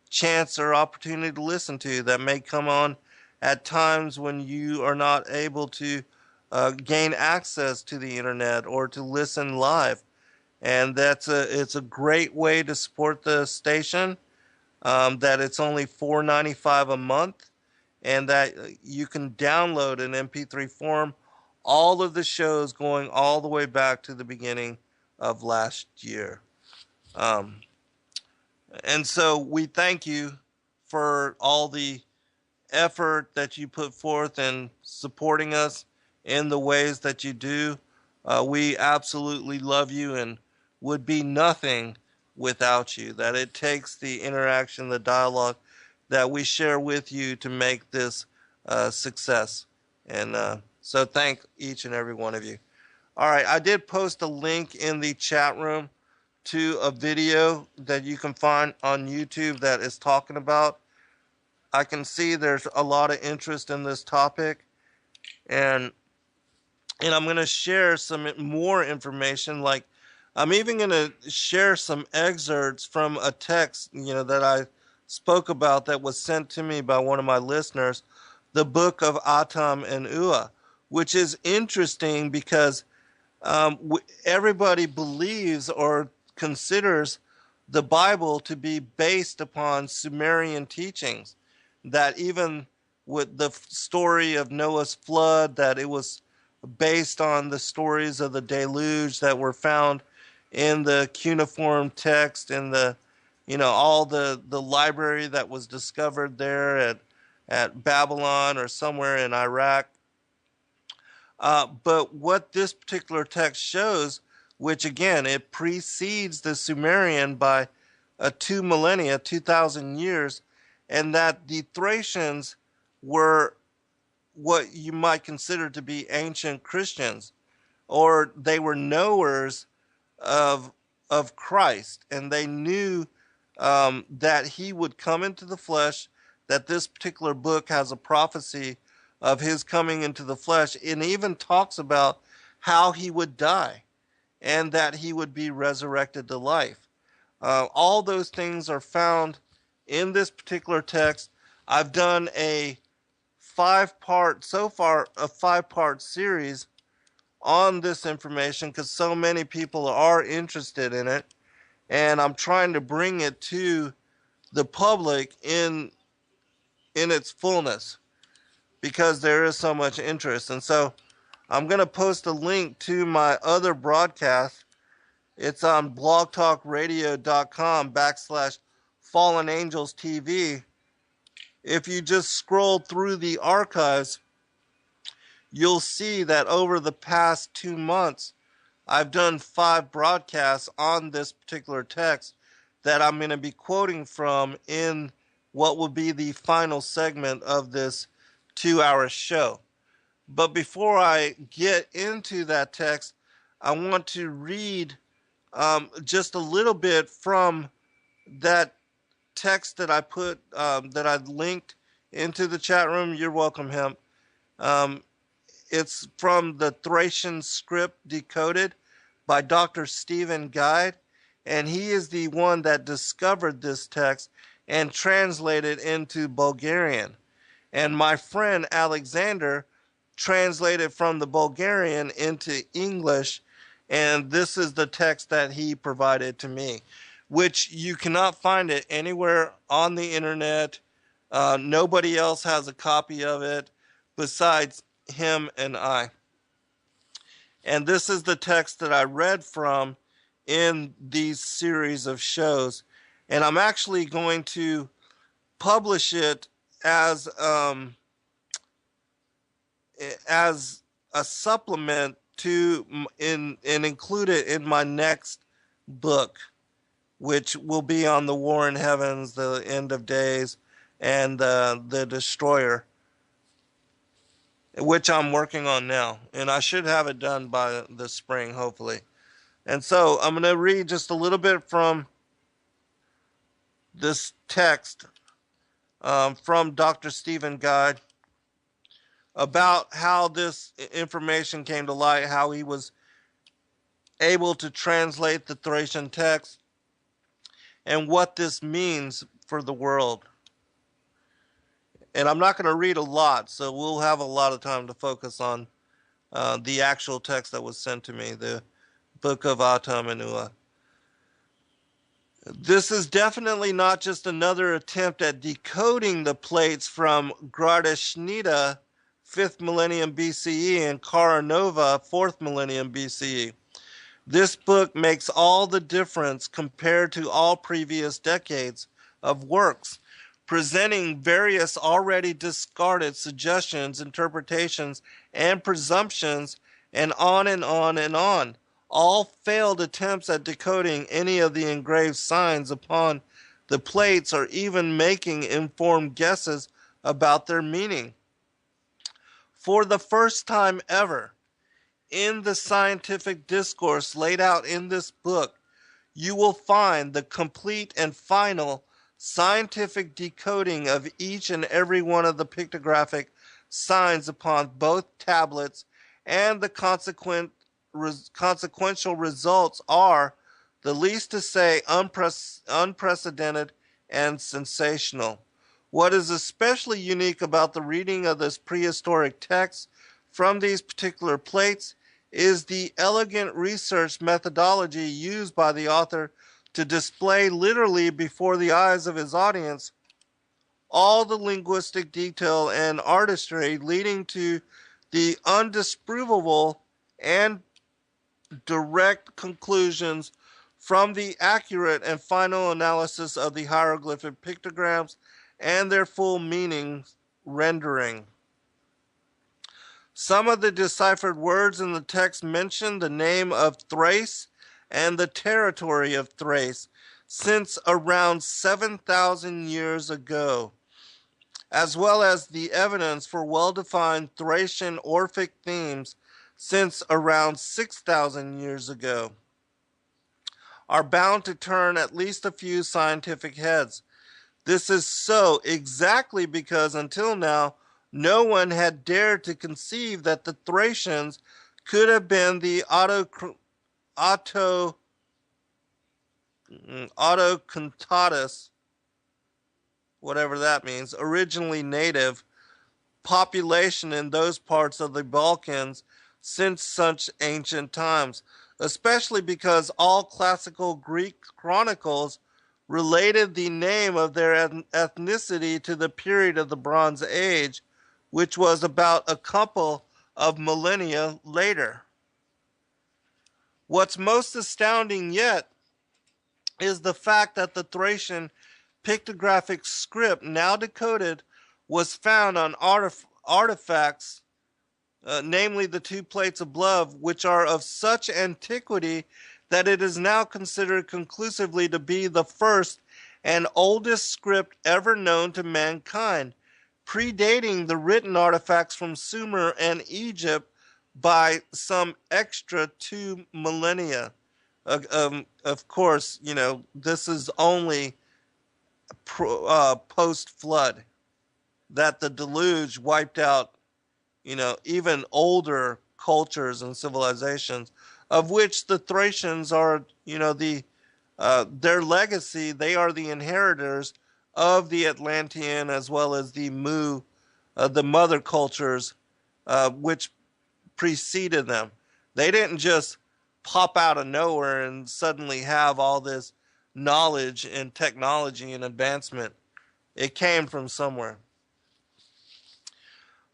chance or opportunity to listen to, that may come on at times when you are not able to gain access to the internet or to listen live. And it's a great way to support the station. That it's only $4.95 a month, and that you can download in MP3 form all of the shows going all the way back to the beginning of last year. And so we thank you for all the effort that you put forth in supporting us in the ways that you do. We absolutely love you and would be nothing without you. That it takes the interaction, the dialogue that we share with you to make this success. And so thank each and every one of you. All right, I did post a link in the chat room to a video that you can find on YouTube that is talking about. I can see there's a lot of interest in this topic, and I'm going to share some more information. Like, I'm even going to share some excerpts from a text, that I spoke about that was sent to me by one of my listeners, the book of Atam and Eua, which is interesting because everybody believes or considers the Bible to be based upon Sumerian teachings, that even with the story of Noah's flood, that it was based on the stories of the deluge that were found in the cuneiform text, in the all the library that was discovered there at Babylon or somewhere in Iraq. But what this particular text shows, which again, it precedes the Sumerian by 2 millennia, 2,000 years, and that the Thracians were what you might consider to be ancient Christians, or they were knowers of Christ, and they knew that he would come into the flesh, that this particular book has a prophecy of his coming into the flesh, and even talks about how he would die and that he would be resurrected to life. All those things are found in this particular text. I've done a 5-part series on this information because so many people are interested in it, and I'm trying to bring it to the public in its fullness because there is so much interest. And so I'm going to post a link to my other broadcast. It's on blogtalkradio.com/Fallen Angels TV. If you just scroll through the archives, you'll see that over the past 2 months, I've done 5 broadcasts on this particular text that I'm going to be quoting from in what will be the final segment of this 2-hour show. But before I get into that text, I want to read just a little bit from that text that I put, that I linked into the chat room. You're welcome, Hemp. It's from the Thracian script decoded by Dr. Stephen Guide, and he is the one that discovered this text and translated into Bulgarian. And my friend Alexander translated from the Bulgarian into English, and this is the text that he provided to me, which you cannot find it anywhere on the internet. Nobody else has a copy of it besides him and I. And this is the text that I read from in these series of shows. And I'm actually going to publish it as a supplement to and include it in my next book, which will be on the War in Heavens, the End of Days, and the Destroyer, which I'm working on now. And I should have it done by the spring, hopefully. And so I'm going to read just a little bit from this text from Dr. Stephen Guide about how this information came to light, how he was able to translate the Thracian text, and what this means for the world. And I'm not going to read a lot, so we'll have a lot of time to focus on the actual text that was sent to me, the book of Atam and Eua. This is definitely not just another attempt at decoding the plates from Gradeshnita, 5th millennium BCE, and Kara Nova, 4th millennium BCE. This book makes all the difference compared to all previous decades of works, presenting various already discarded suggestions, interpretations, and presumptions, and on and on and on. All failed attempts at decoding any of the engraved signs upon the plates, or even making informed guesses about their meaning. For the first time ever, in the scientific discourse laid out in this book, you will find the complete and final scientific decoding of each and every one of the pictographic signs upon both tablets, and the consequential results are, the least to say, unprecedented and sensational. What is especially unique about the reading of this prehistoric text from these particular plates is the elegant research methodology used by the author to display literally before the eyes of his audience all the linguistic detail and artistry leading to the undisprovable and direct conclusions from the accurate and final analysis of the hieroglyphic pictograms and their full meanings rendering. Some of the deciphered words in the text mention the name of Thrace and the territory of Thrace since around 7,000 years ago, as well as the evidence for well-defined Thracian Orphic themes since around 6,000 years ago, are bound to turn at least a few scientific heads. This is so exactly because until now, no one had dared to conceive that the Thracians could have been the autochthonous, whatever that means, originally native population in those parts of the Balkans since such ancient times, especially because all classical Greek chronicles related the name of their ethnicity to the period of the Bronze Age, which was about a couple of millennia later. What's most astounding yet is the fact that the Thracian pictographic script, now decoded, was found on artifacts namely the two plates above, which are of such antiquity that it is now considered conclusively to be the first and oldest script ever known to mankind, predating the written artifacts from Sumer and Egypt by some extra 2 millennia. Of course, this is only post-flood, that the deluge wiped out, even older cultures and civilizations, of which the Thracians are, their legacy. They are the inheritors of the Atlantean as well as the the mother cultures, which preceded them. They didn't just pop out of nowhere and suddenly have all this knowledge and technology and advancement. It came from somewhere.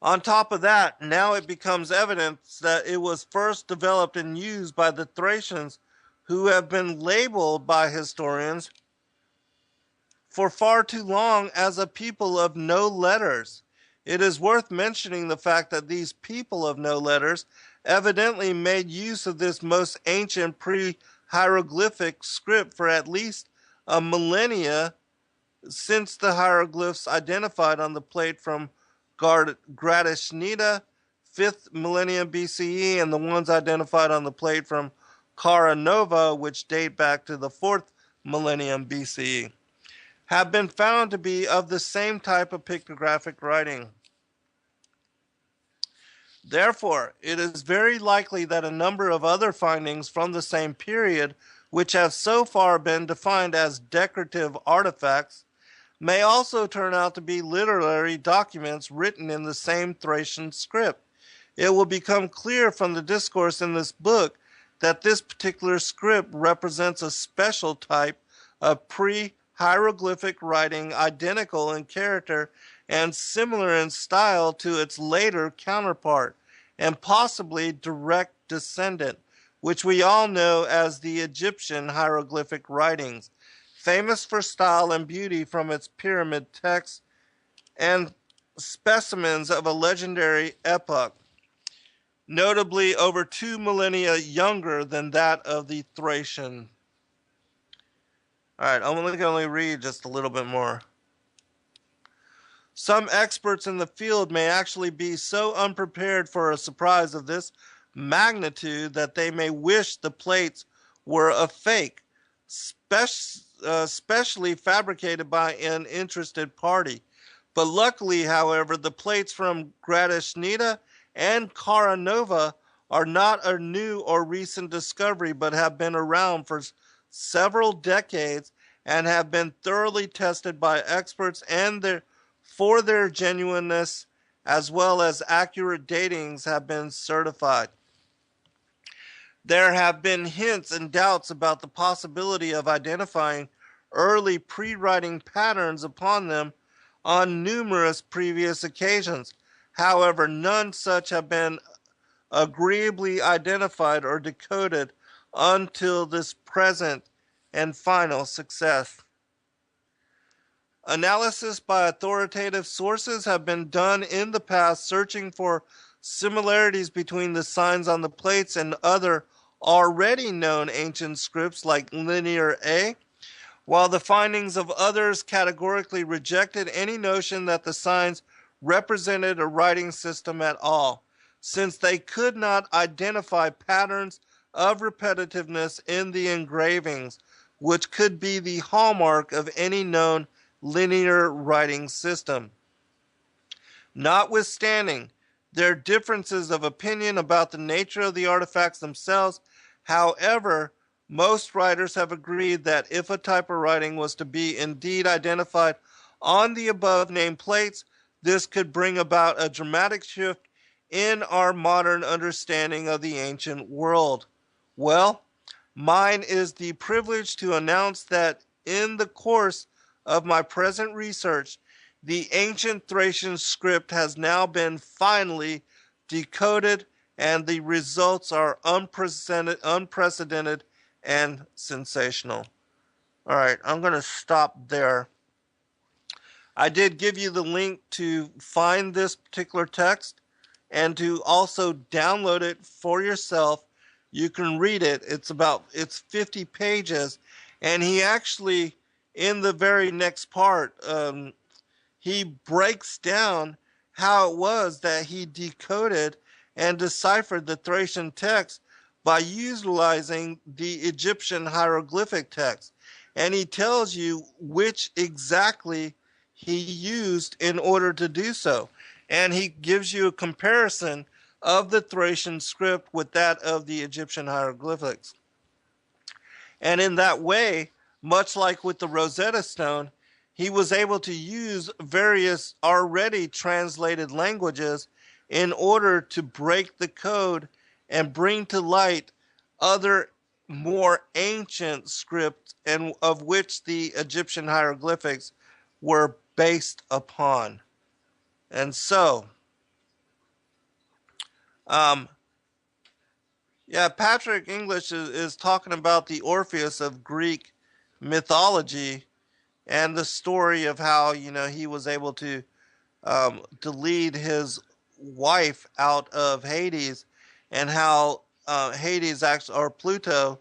On top of that, now it becomes evidence that it was first developed and used by the Thracians, who have been labeled by historians for far too long as a people of no letters. It is worth mentioning the fact that these people of no letters evidently made use of this most ancient pre-hieroglyphic script for at least a millennia, since the hieroglyphs identified on the plate from Gradishnita, 5th millennium BCE, and the ones identified on the plate from Cara Nova, which date back to the 4th millennium BCE, have been found to be of the same type of pictographic writing. Therefore, it is very likely that a number of other findings from the same period, which have so far been defined as decorative artifacts, may also turn out to be literary documents written in the same Thracian script. It will become clear from the discourse in this book that this particular script represents a special type of pre-hieroglyphic writing, identical in character and similar in style to its later counterpart, and possibly direct descendant, which we all know as the Egyptian hieroglyphic writings, famous for style and beauty from its pyramid texts and specimens of a legendary epoch, notably over 2 millennia younger than that of the Thracian. All right, I'm only going to read just a little bit more. Some experts in the field may actually be so unprepared for a surprise of this magnitude that they may wish the plates were a fake, specially fabricated by an interested party. But luckily, however, the plates from Gradishnita and Cara Nova are not a new or recent discovery, but have been around for several decades and have been thoroughly tested by experts and for their genuineness as well as accurate datings have been certified. There have been hints and doubts about the possibility of identifying early pre-writing patterns upon them on numerous previous occasions. However, none such have been agreeably identified or decoded until this present and final success. Analysis by authoritative sources have been done in the past searching for similarities between the signs on the plates and other already known ancient scripts like Linear A, while the findings of others categorically rejected any notion that the signs represented a writing system at all, since they could not identify patterns of repetitiveness in the engravings, which could be the hallmark of any known linear writing system. Notwithstanding their differences of opinion about the nature of the artifacts themselves, however, most writers have agreed that if a type of writing was to be indeed identified on the above named plates, this could bring about a dramatic shift in our modern understanding of the ancient world. Well, mine is the privilege to announce that in the course of my present research, the ancient Thracian script has now been finally decoded, and the results are unprecedented and sensational. All right, I'm going to stop there. I did give you the link to find this particular text, and to also download it for yourself. You can read it. It's 50 pages, and he actually, in the very next part, he breaks down how it was that he decoded and deciphered the Thracian text by utilizing the Egyptian hieroglyphic text. And he tells you which exactly he used in order to do so. And he gives you a comparison of the Thracian script with that of the Egyptian hieroglyphics. And in that way, much like with the Rosetta Stone, he was able to use various already translated languages in order to break the code and bring to light other more ancient scripts, and of which the Egyptian hieroglyphics were based upon. And so, Patrick English is talking about the Orpheus of Greek mythology and the story of how, he was able to lead his wife out of Hades, and how Hades actually, or Pluto,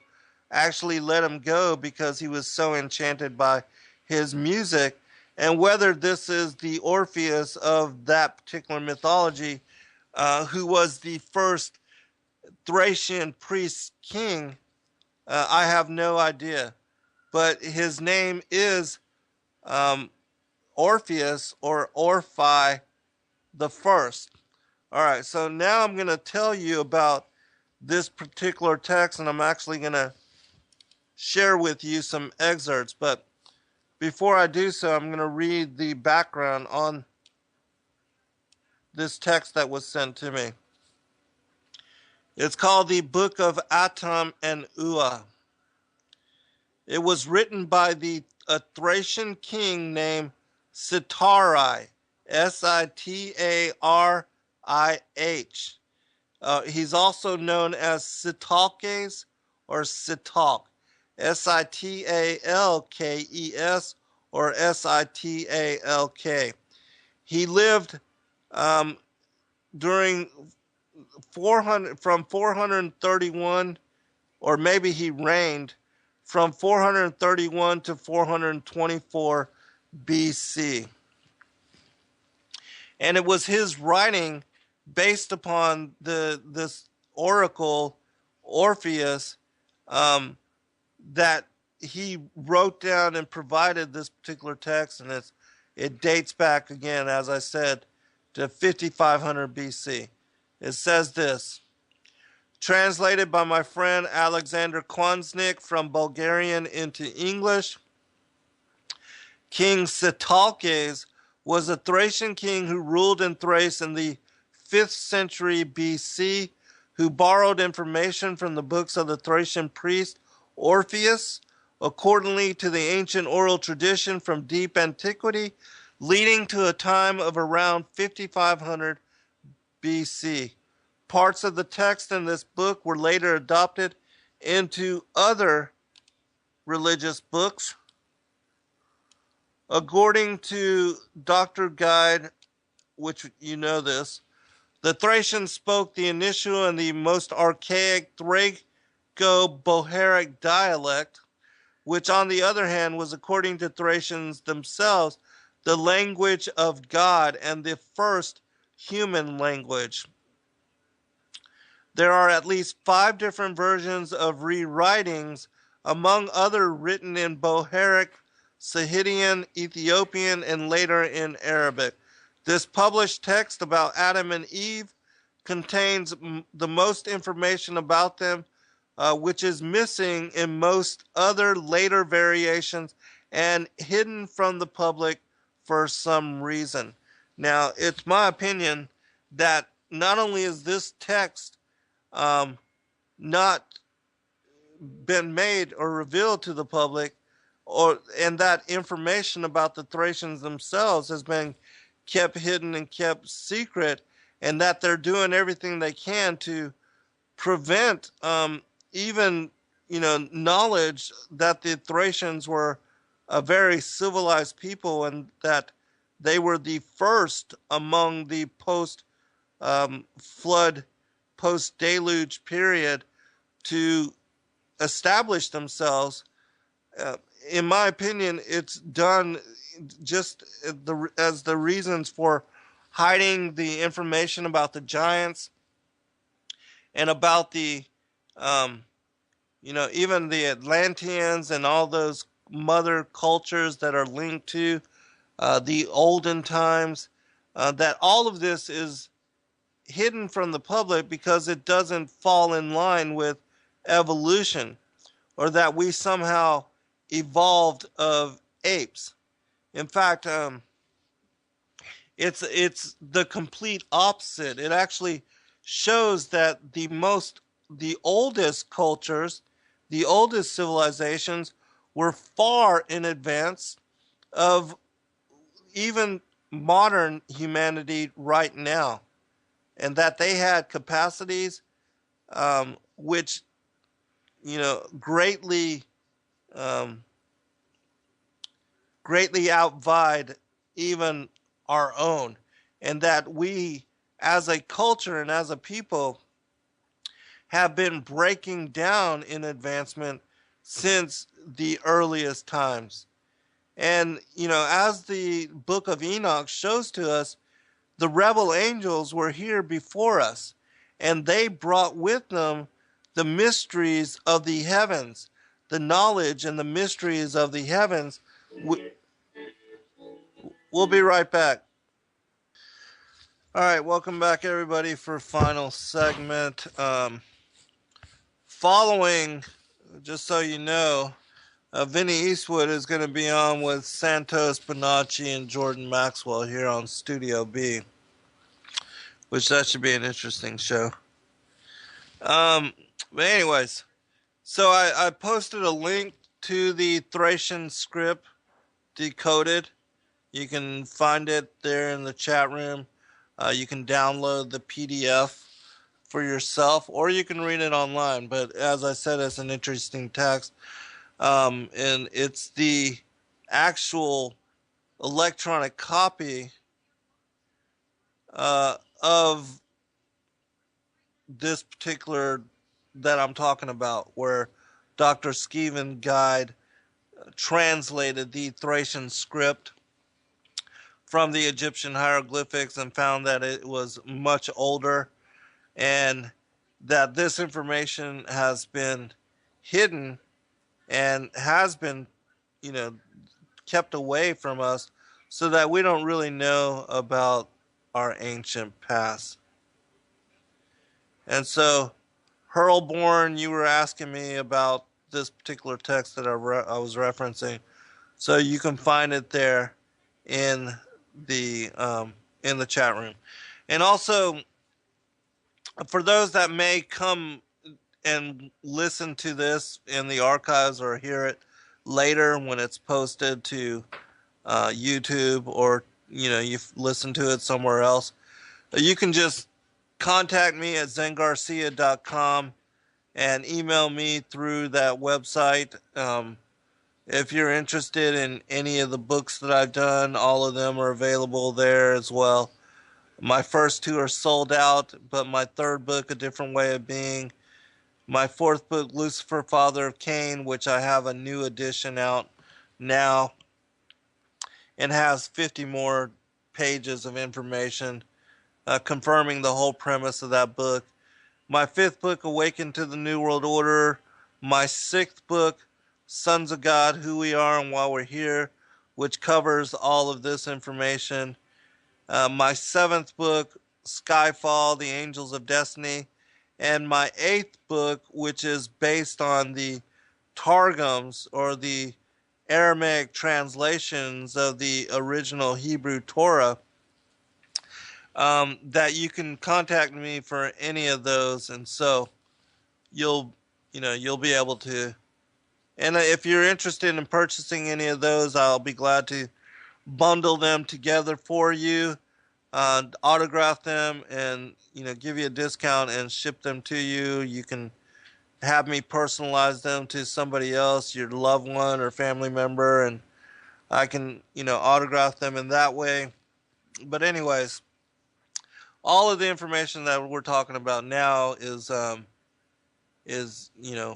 actually let him go because he was so enchanted by his music. And whether this is the Orpheus of that particular mythology, who was the first Thracian priest king, I have no idea. But his name is Orpheus, or Orphi the First. All right, so now I'm going to tell you about this particular text, and I'm actually going to share with you some excerpts. But before I do so, I'm going to read the background on this text that was sent to me. It's called the Book of Atam and Eua. It was written by a Thracian king named Sitarih, Sitarih. He's also known as Sitalkes or Sitalk, Sitalkes or Sitalk. He lived during from 431, or maybe he reigned from 431 to 424 BC. And it was his writing based upon this oracle Orpheus that he wrote down and provided this particular text, and it dates back again, as I said, to 5500 BC. It says this: translated by my friend Alexander Kwasnik from Bulgarian into English. King Sitalkes was a Thracian king who ruled in Thrace in the 5th century BC, who borrowed information from the books of the Thracian priest Orpheus, accordingly to the ancient oral tradition from deep antiquity, leading to a time of around 5500 BC. Parts of the text in this book were later adopted into other religious books. According to Dr. Guide, which you know this, the Thracians spoke the initial and the most archaic Thraco-Boharic dialect, which on the other hand was, according to Thracians themselves, the language of God and the first human language. There are at least 5 different versions of rewritings, among other written in Boharic, Scythian, Ethiopian, and later in Arabic. This published text about Adam and Eve contains the most information about them, which is missing in most other later variations and hidden from the public for some reason. Now, it's my opinion that not only is this text not been made or revealed to the public, and that information about the Thracians themselves has been kept hidden and kept secret, and that they're doing everything they can to prevent even knowledge that the Thracians were a very civilized people, and that they were the first among the flood post-deluge period to establish themselves. Uh, in my opinion, it's done just as the reasons for hiding the information about the giants and about the, um, even the Atlanteans and all those mother cultures that are linked to the olden times. That all of this is hidden from the public because it doesn't fall in line with evolution, or that we somehow evolved of apes. In fact, it's the complete opposite. It actually shows that the oldest cultures, the oldest civilizations, were far in advance of even modern humanity right now, and that they had capacities which greatly um, greatly outvied even our own, and that we as a culture and as a people have been breaking down in advancement since the earliest times. And as the book of Enoch shows to us, the rebel angels were here before us, and they brought with them the mysteries of the heavens, the knowledge and the mysteries of the heavens. We'll be right back. All right, welcome back, everybody, for final segment. Following, just so you know, Vinny Eastwood is going to be on with Santos Bonacci and Jordan Maxwell here on Studio B, which that should be an interesting show. But anyways, so I posted a link to the Thracian script decoded. You can find it there in the chat room. You can download the PDF for yourself, or you can read it online. But as I said, it's an interesting text. And it's the actual electronic copy of this particular that I'm talking about, where Dr. Skeven Guide translated the Thracian script from the Egyptian hieroglyphics and found that it was much older, and that this information has been hidden and has been, kept away from us, so that we don't really know about our ancient past. And so, Hurlborn, you were asking me about this particular text that I was referencing, so you can find it there in the chat room. And also, for those that may come and listen to this in the archives or hear it later when it's posted to YouTube, or you've listened to it somewhere else, you can just contact me at zengarcia.com and email me through that website. If you're interested in any of the books that I've done, all of them are available there as well. My first two are sold out, but my third book, A Different Way of Being, my fourth book, Lucifer, Father of Cain, which I have a new edition out now, and has 50 more pages of information confirming the whole premise of that book. My fifth book, Awaken to the New World Order. My sixth book, Sons of God, Who We Are and Why We're Here, which covers all of this information. My seventh book, Skyfall, The Angels of Destiny. And my eighth book, which is based on the Targums, or the Aramaic translations of the original Hebrew Torah, that you can contact me for any of those. And so you'll be able to, and if you're interested in purchasing any of those, I'll be glad to bundle them together for you, autograph them, and give you a discount and ship them to you. You can have me personalize them to somebody else, your loved one or family member, and I can autograph them in that way. But anyways, all of the information that we're talking about now is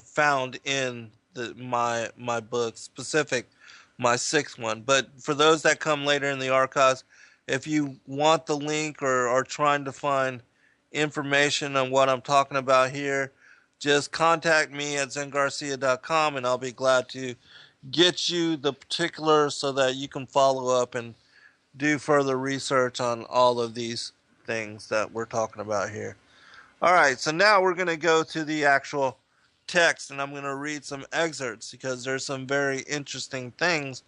found in my book specific, my sixth one. But for those that come later in the archives, if you want the link or are trying to find information on what I'm talking about here, just contact me at zengarcia.com and I'll be glad to get you the particulars so that you can follow up and do further research on all of these things that we're talking about here. All right, so now we're going to go to the actual text and I'm going to read some excerpts because there's some very interesting things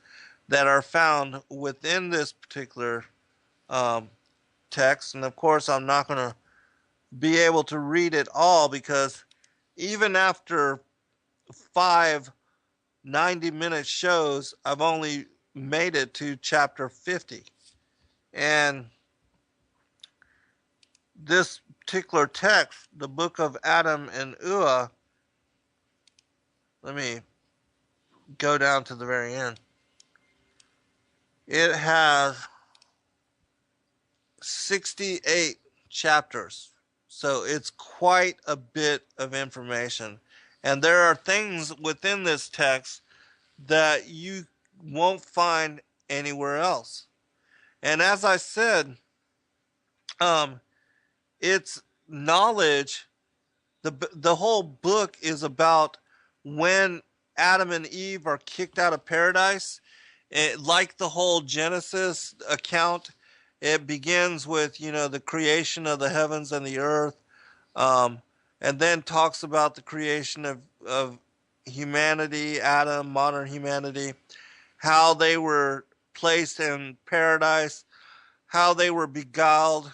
that are found within this particular um, text. And of course, I'm not going to be able to read it all because even after 5 90-minute shows, I've only made it to chapter 50. And this particular text, the book of Atam and Eua, let me go down to the very end. It has 68 chapters. So it's quite a bit of information. And there are things within this text that you won't find anywhere else. And as I said, it's knowledge. The whole book is about when Adam and Eve are kicked out of paradise. Like the whole Genesis account, it begins with the creation of the heavens and the earth, um, and then talks about the creation of humanity, Adam, modern humanity, how they were placed in paradise, how they were beguiled,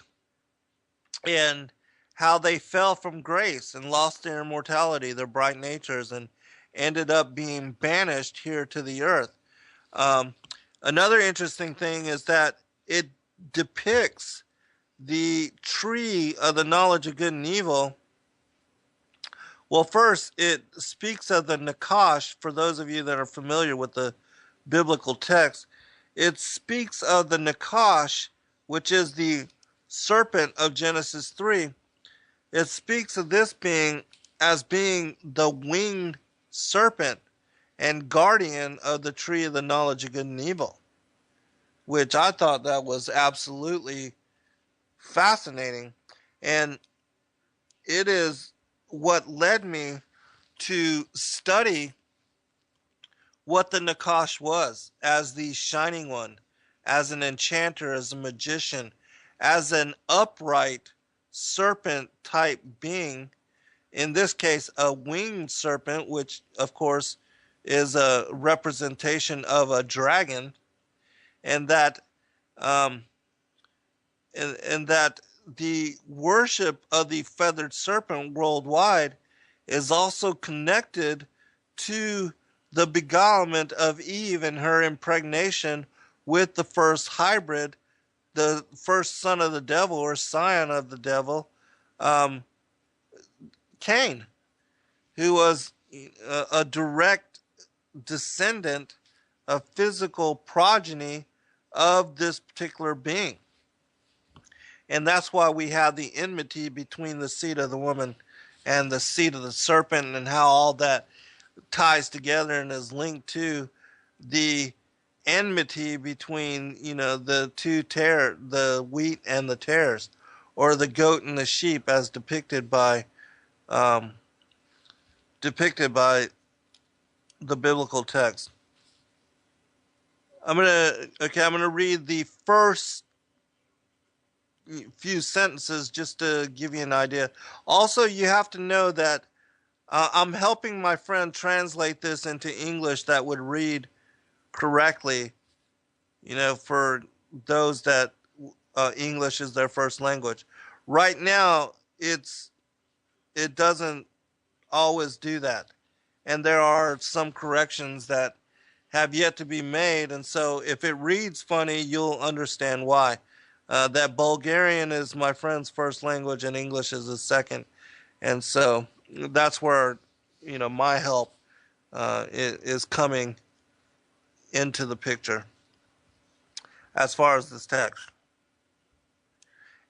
and how they fell from grace and lost their immortality, their bright natures, and ended up being banished here to the earth. Um, Another interesting thing is that it depicts the tree of the knowledge of good and evil. Well, first, it speaks of the Nakash. For those of you that are familiar with the biblical text, it speaks of the Nakash, which is the serpent of Genesis 3. It speaks of this being as being the winged serpent and guardian of the tree of the knowledge of good and evil, which I thought that was absolutely fascinating. And it is what led me to study what the Nakash was as the shining one, as an enchanter, as a magician, as an upright serpent type being. In this case, a winged serpent, which of course is a representation of a dragon, and that um, and that the worship of the feathered serpent worldwide is also connected to the beguilement of Eve and her impregnation with the first hybrid, the first son of the devil or scion of the devil, um, Cain, who was a direct descendant, a physical progeny of this particular being. And that's why we have the enmity between the seed of the woman and the seed of the serpent, and how all that ties together and is linked to the enmity between the the wheat and the tares, or the goat and the sheep, as um, depicted by the biblical text. I'm gonna read the first few sentences just to give you an idea. Also, you have to know that I'm helping my friend translate this into English that would read correctly, for those that English is their first language. Right now, it doesn't always do that. And there are some corrections that have yet to be made. And so if it reads funny, you'll understand why. That Bulgarian is my friend's first language and English is his second. And so that's where, my help is coming into the picture as far as this text.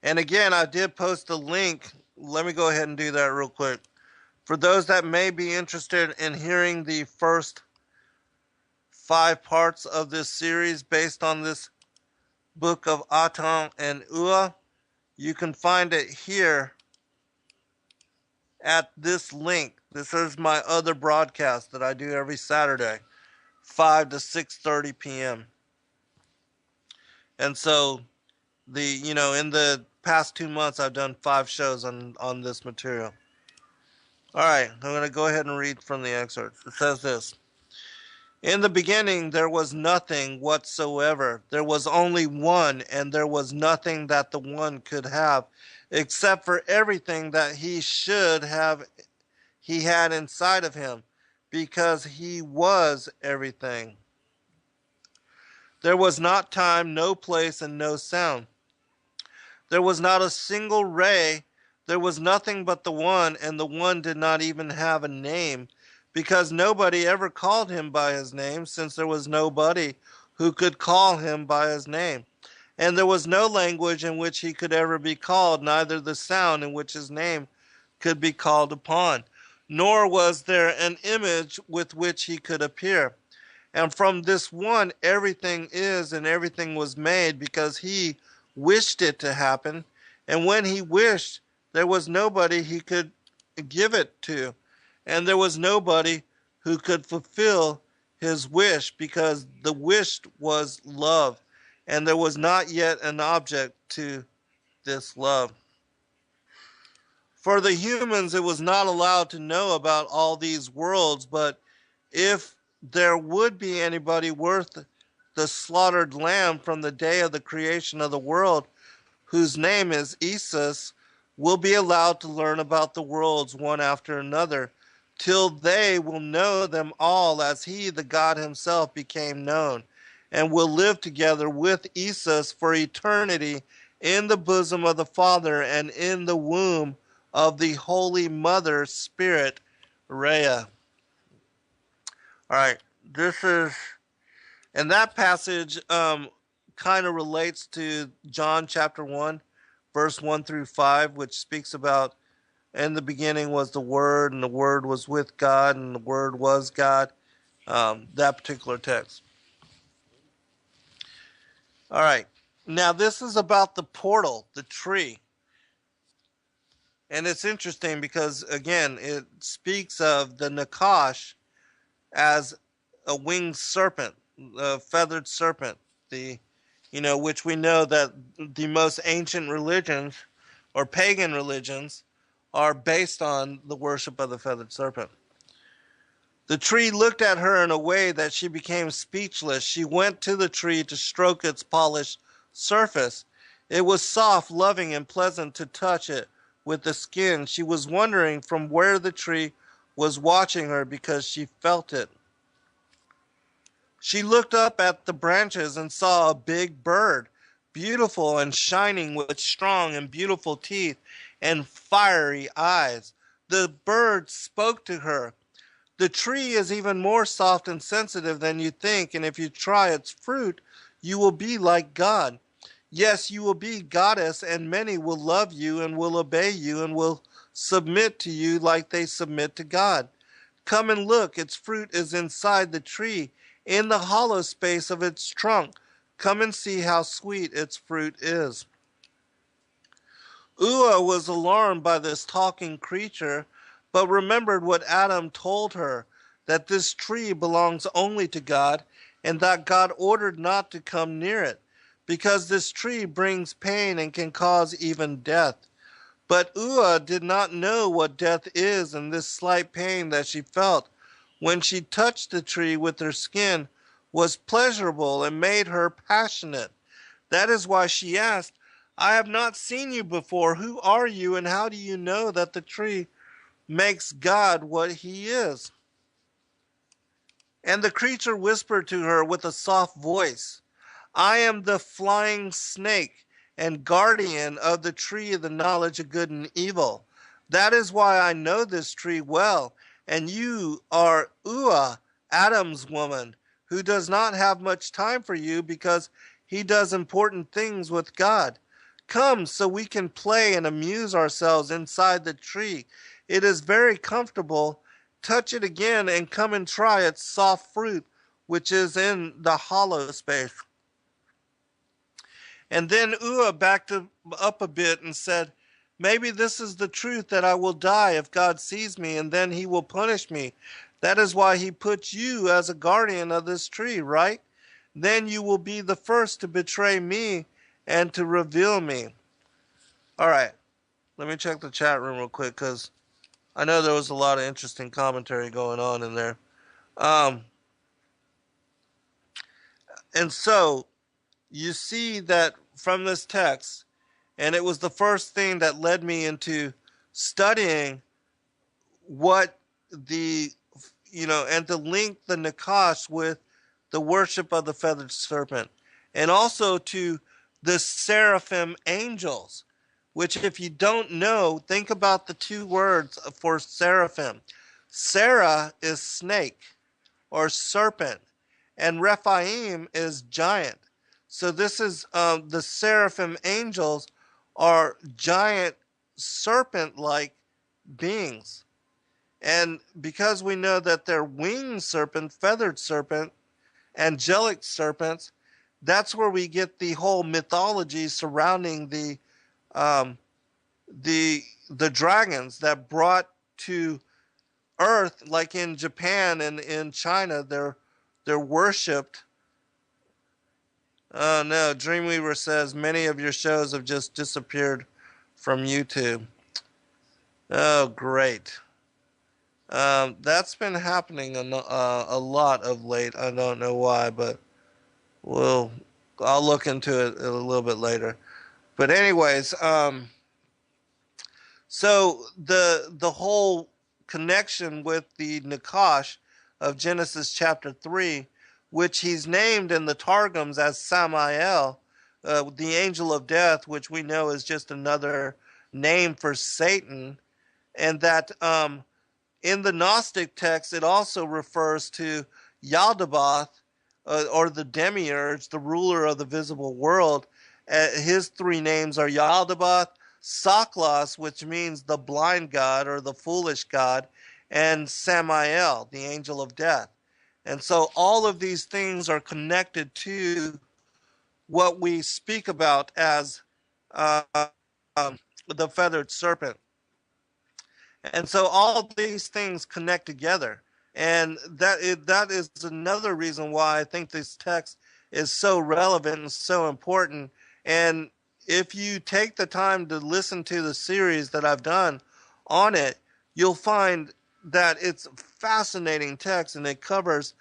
And again, I did post a link. Let me go ahead and do that real quick. For those that may be interested in hearing the first 5 parts of this series based on this book of Atam and Eua, you can find it here at this link. This is my other broadcast that I do every Saturday, 5 to 6:30 p.m. And so in the past 2 months I've done 5 shows on this material. All right, I'm going to go ahead and read from the excerpt. It says this: In the beginning there was nothing whatsoever. There was only one, and there was nothing that the one could have, except for everything that he should have he had inside of him, because he was everything. There was not time, no place, and no sound. There was not a single ray. There was nothing but the one, and the one did not even have a name, because nobody ever called him by his name, since there was nobody who could call him by his name. And there was no language in which he could ever be called, neither the sound in which his name could be called upon. Nor was there an image with which he could appear. And from this one everything is, and everything was made, because he wished it to happen. And when he wished, there was nobody he could give it to. And there was nobody who could fulfill his wish, because the wish was love, and there was not yet an object to this love. For the humans, it was not allowed to know about all these worlds, but if there would be anybody worth the slaughtered lamb from the day of the creation of the world, whose name is Isus, will be allowed to learn about the worlds one after another, till they will know them all as he, the God himself, became known, and will live together with Isus for eternity in the bosom of the Father and in the womb of the Holy Mother Spirit, Rhea. All right, and that passage kind of relates to John chapter 1, verse 1 through 5, which speaks about, in the beginning was the Word, and the Word was with God, and the Word was God. That particular text. All right. Now this is about the portal, the tree. And it's interesting because, again, it speaks of the Nakash as a winged serpent, a feathered serpent, which we know that the most ancient religions or pagan religions are based on the worship of the feathered serpent. The tree looked at her in a way that she became speechless. She went to the tree to stroke its polished surface. It was soft, loving, and pleasant to touch it with the skin. She was wondering from where the tree was watching her, because she felt it. She looked up at the branches and saw a big bird, beautiful and shining, with strong and beautiful teeth and fiery eyes. The bird spoke to her. The tree is even more soft and sensitive than you think, and if you try its fruit, you will be like God. Yes, you will be goddess, and many will love you and will obey you and will submit to you like they submit to God. Come and look, its fruit is inside the tree, in the hollow space of its trunk. Come and see how sweet its fruit is. Eua was alarmed by this talking creature, but remembered what Adam told her, that this tree belongs only to God, and that God ordered not to come near it, because this tree brings pain and can cause even death. But Eua did not know what death is, and this slight pain that she felt when she touched the tree with her skin was pleasurable and made her passionate. That is why she asked, I have not seen you before. Who are you, and how do you know that the tree makes God what he is? And the creature whispered to her with a soft voice, I am the flying snake and guardian of the tree of the knowledge of good and evil. That is why I know this tree well, and you are Eua, Adam's woman, who does not have much time for you because he does important things with God. Come so we can play and amuse ourselves inside the tree. It is very comfortable. Touch it again and come and try its soft fruit, which is in the hollow space. And then Ua backed up a bit and said, maybe this is the truth, that I will die if God sees me, and then he will punish me. That is why he put you as a guardian of this tree, right? Then you will be the first to betray me and to reveal me. All right, let me check the chat room real quick, because I know there was a lot of interesting commentary going on in there. And so you see that from this text, and it was the first thing that led me into studying what the, and to link the Nakash with the worship of the feathered serpent, and also to the seraphim angels, which, if you don't know, think about the two words for seraphim. Sarah is snake or serpent, and Rephaim is giant. So this is the seraphim angels are giant serpent-like beings. And because we know that they're winged serpent, feathered serpent, angelic serpents, that's where we get the whole mythology surrounding the dragons that brought to earth, like in Japan and in China, they're worshipped. Oh no, Dreamweaver says many of your shows have just disappeared from YouTube. Oh great. That's been happening a lot of late. I don't know why, but I'll look into it a little bit later. But anyways, so the whole connection with the Nakash of Genesis chapter 3, which he's named in the Targums as Samael, the angel of death, which we know is just another name for Satan, and that in the Gnostic text it also refers to Yaldabaoth, or the demiurge, the ruler of the visible world. His three names are Yaldabaoth, Saklas, which means the blind god or the foolish god, and Samael, the angel of death. And so all of these things are connected to what we speak about as the feathered serpent. And so all of these things connect together. And that is another reason why I think this text is so relevant and so important. And if you take the time to listen to the series that I've done on it, you'll find that it's a fascinating text, and it covers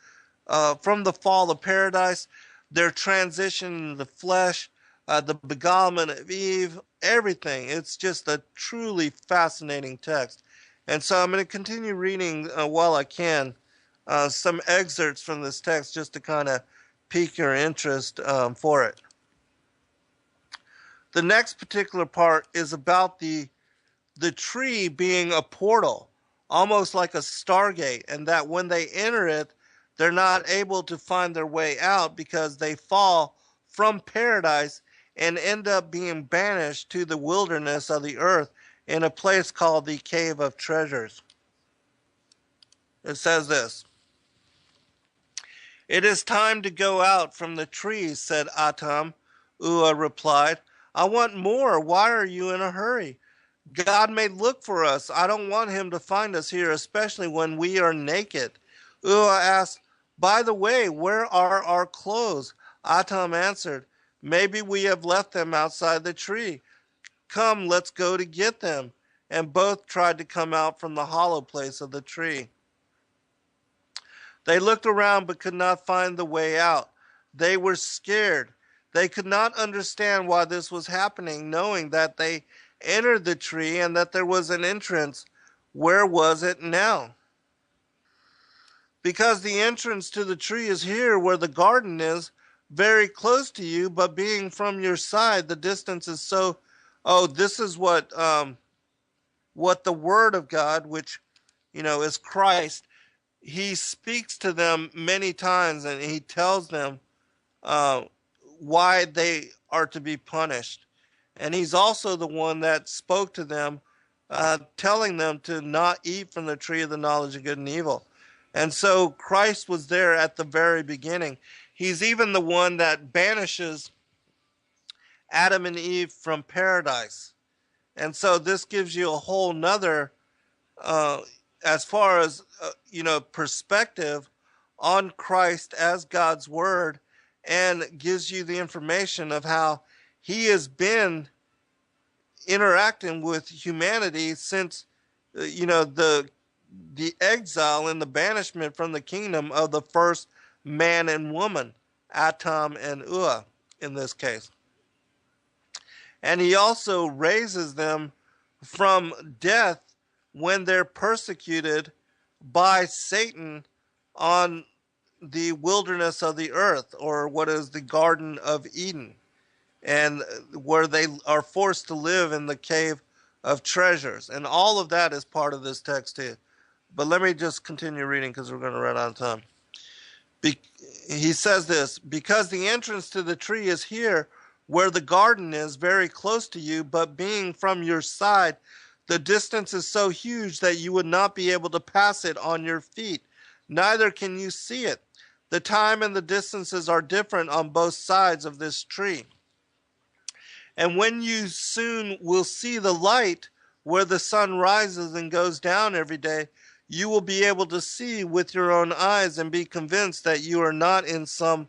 from the fall of paradise, their transition in the flesh, the beguilement of Eve, everything. It's just a truly fascinating text. And so I'm going to continue reading while I can some excerpts from this text just to kind of pique your interest for it. The next particular part is about the tree being a portal, almost like a stargate, and that when they enter it, they're not able to find their way out because they fall from paradise and end up being banished to the wilderness of the earth in a place called the Cave of Treasures. It says this: "It is time to go out from the trees," said Atam. Eua replied, "I want more. Why are you in a hurry? God may look for us. I don't want him to find us here, especially when we are naked." Eua asked, "By the way, where are our clothes?" Atam answered, "Maybe we have left them outside the tree. Come, let's go to get them." And both tried to come out from the hollow place of the tree. They looked around but could not find the way out. They were scared. They could not understand why this was happening, knowing that they entered the tree and that there was an entrance. Where was it now? "Because the entrance to the tree is here where the garden is, very close to you, but being from your side, the distance is so..." Oh, this is what the Word of God, which, is Christ, he speaks to them many times, and he tells them why they are to be punished. And he's also the one that spoke to them, telling them to not eat from the tree of the knowledge of good and evil. And so Christ was there at the very beginning. He's even the one that banishes Adam and Eve from paradise. And so this gives you a whole nother, uh, as far as, perspective on Christ as God's word, and gives you the information of how he has been interacting with humanity since, the exile and the banishment from the kingdom of the first man and woman, Atam and Eua in this case. And he also raises them from death when they're persecuted by Satan on the wilderness of the earth, or what is the Garden of Eden, and where they are forced to live in the cave of treasures. And all of that is part of this text here. But let me just continue reading because we're going to run out of time. He says this, because the entrance to the tree is here where the garden is, very close to you, but being from your side, the distance is so huge that you would not be able to pass it on your feet. Neither can you see it. The time and the distances are different on both sides of this tree. And when you soon will see the light where the sun rises and goes down every day, you will be able to see with your own eyes and be convinced that you are not in some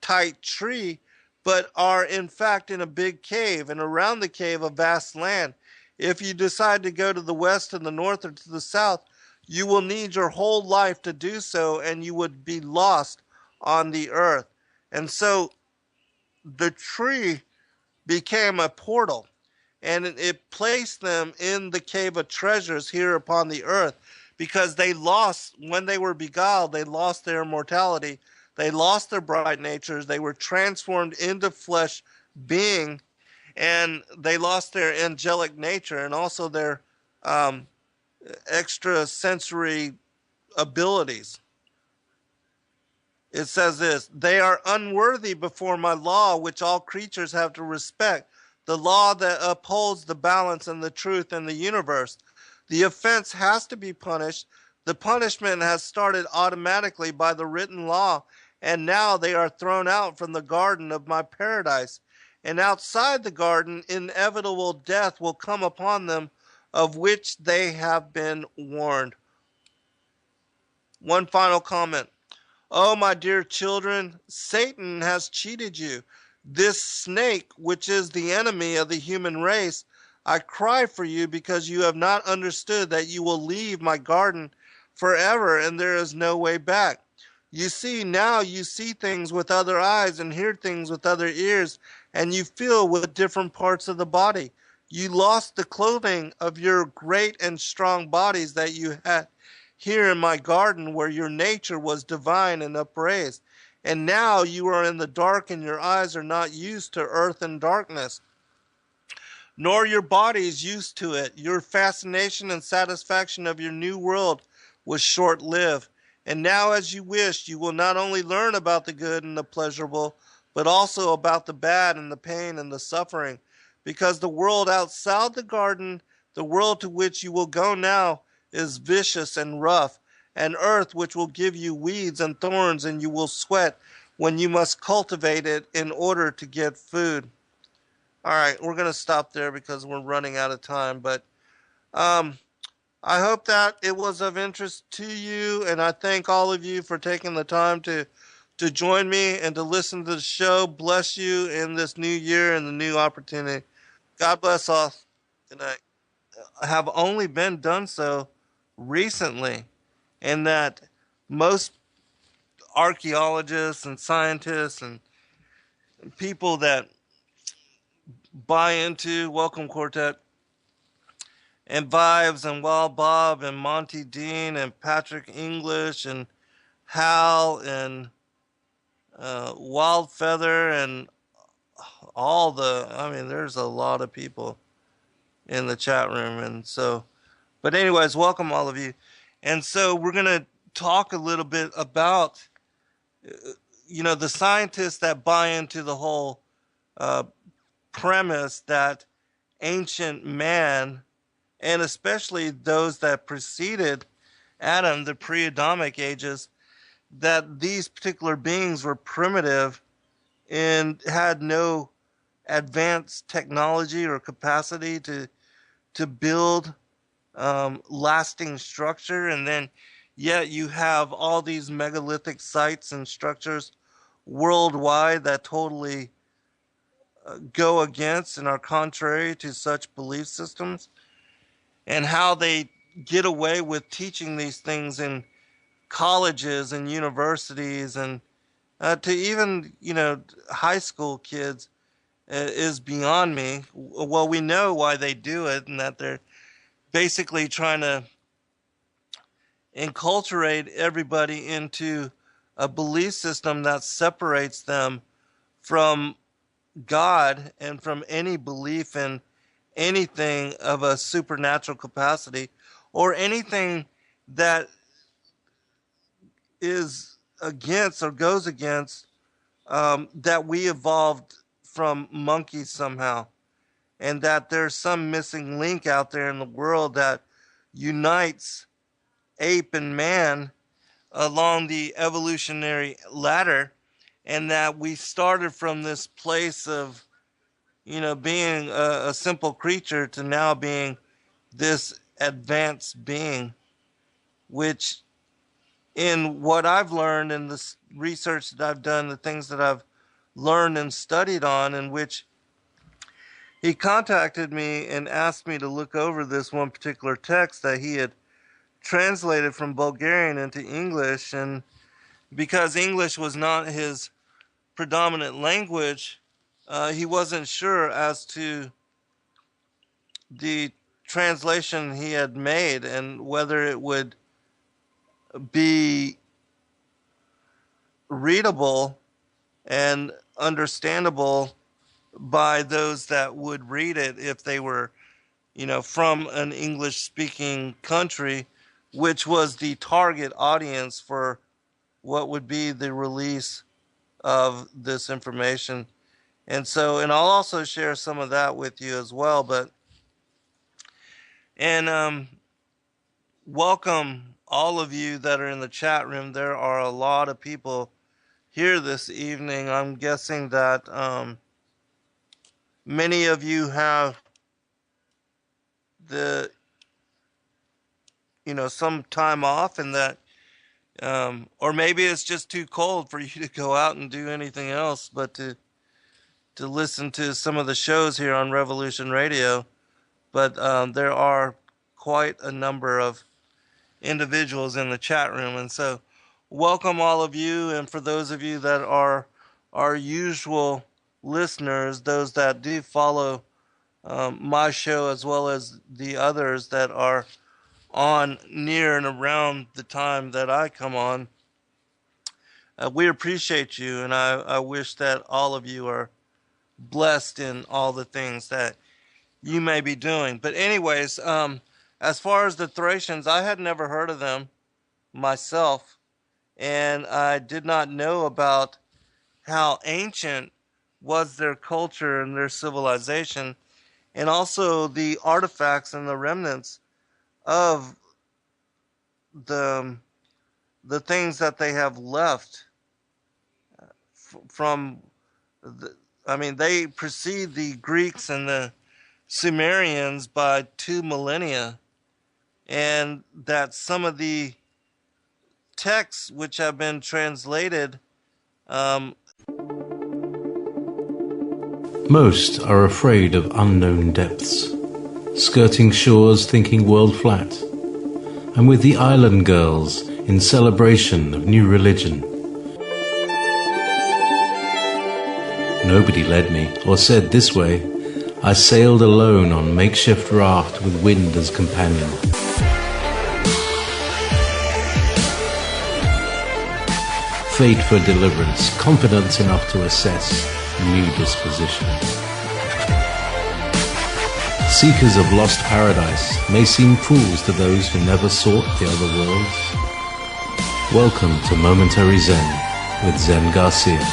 tight tree, but are in fact in a big cave, and around the cave a vast land. If you decide to go to the west and the north or to the south, you will need your whole life to do so, and you would be lost on the earth. And so the tree became a portal, and it placed them in the cave of treasures here upon the earth, because they lost, when they were beguiled, they lost their immortality, they lost their bright natures, they were transformed into flesh being, and they lost their angelic nature and also their extrasensory abilities. It says this, they are unworthy before my law, which all creatures have to respect, the law that upholds the balance and the truth in the universe. The offense has to be punished. The punishment has started automatically by the written law, and now they are thrown out from the garden of my paradise. And outside the garden, inevitable death will come upon them, of which they have been warned. One final comment. Oh, my dear children, Satan has cheated you. This snake, which is the enemy of the human race, I cry for you because you have not understood that you will leave my garden forever and there is no way back. You see, now you see things with other eyes and hear things with other ears, and you feel with different parts of the body. You lost the clothing of your great and strong bodies that you had here in my garden, where your nature was divine and upraised. And now you are in the dark, and your eyes are not used to earth and darkness, nor your bodies used to it. Your fascination and satisfaction of your new world was short-lived. And now, as you wished, you will not only learn about the good and the pleasurable, but also about the bad and the pain and the suffering. Because the world outside the garden, the world to which you will go now, is vicious and rough, an earth which will give you weeds and thorns, and you will sweat when you must cultivate it in order to get food. All right, we're going to stop there because we're running out of time, but I hope that it was of interest to you, and I thank all of you for taking the time to join me and to listen to the show. Bless you in this new year and the new opportunity. God bless all. Good night. I have only been done so recently, in that most archaeologists and scientists and people that buy into Welcome Quartet and Vibes and Wild Bob and Monty Dean and Patrick English and Hal and Wild Feather and there's a lot of people in the chat room. And so, but anyways, welcome all of you. And so we're going to talk a little bit about, the scientists that buy into the whole premise that ancient man, and especially those that preceded Adam, the pre-Adamic ages, that these particular beings were primitive and had no advanced technology or capacity to build lasting structure. And then yet you have all these megalithic sites and structures worldwide that totally go against and are contrary to such belief systems, and how they get away with teaching these things in colleges and universities, and to even, high school kids, is beyond me. Well, we know why they do it, and that they're basically trying to enculturate everybody into a belief system that separates them from God and from any belief in anything of a supernatural capacity, or anything that is against or goes against that we evolved from monkeys somehow, and that there's some missing link out there in the world that unites ape and man along the evolutionary ladder, and that we started from this place of, being a simple creature to now being this advanced being, which, in what I've learned in the research that I've done, the things that I've learned and studied on, in which he contacted me and asked me to look over this one particular text that he had translated from Bulgarian into English. And because English was not his predominant language, he wasn't sure as to the translation he had made and whether it would be readable and understandable by those that would read it if they were, from an English-speaking country, which was the target audience for what would be the release of this information. And I'll also share some of that with you as well. Welcome all of you that are in the chat room. There are a lot of people here this evening. I'm guessing that many of you have some time off, and that, or maybe it's just too cold for you to go out and do anything else but to listen to some of the shows here on Revolution Radio. But there are quite a number of individuals in the chat room, and so welcome all of you. And for those of you that are our usual listeners, those that do follow my show as well as the others that are on near and around the time that I come on, we appreciate you, and I wish that all of you are blessed in all the things that you may be doing. But anyways, as far as the Thracians, I had never heard of them myself, and I did not know about how ancient was their culture and their civilization, and also the artifacts and the remnants of the things that they have left from they precede the Greeks and the Sumerians by 2 millennia, and that some of the texts which have been translated, most are afraid of unknown depths, skirting shores thinking world flat, and with the island girls in celebration of new religion. Nobody led me or said this way. I sailed alone on makeshift raft with wind as companion. Fate for deliverance, confidence enough to assess new disposition. Seekers of lost paradise may seem fools to those who never sought the other worlds. Welcome to Momentary Zen with Zen Garcia.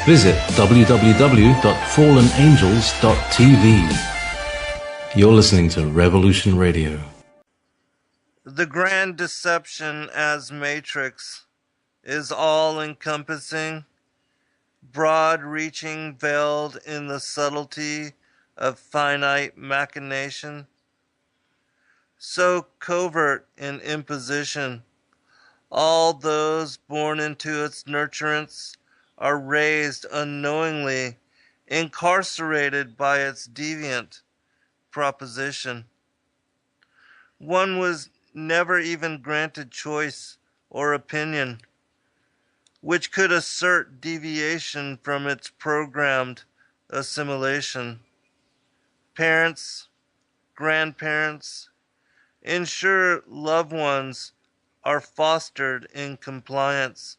Visit www.fallenangels.tv. You're listening to Revolution Radio. The grand deception as matrix is all-encompassing, broad-reaching, veiled in the subtlety of finite machination, so covert in imposition. All those born into its nurturance are raised unknowingly, incarcerated by its deviant proposition. One was never even granted choice or opinion, which could assert deviation from its programmed assimilation. Parents, grandparents, ensure loved ones are fostered in compliance.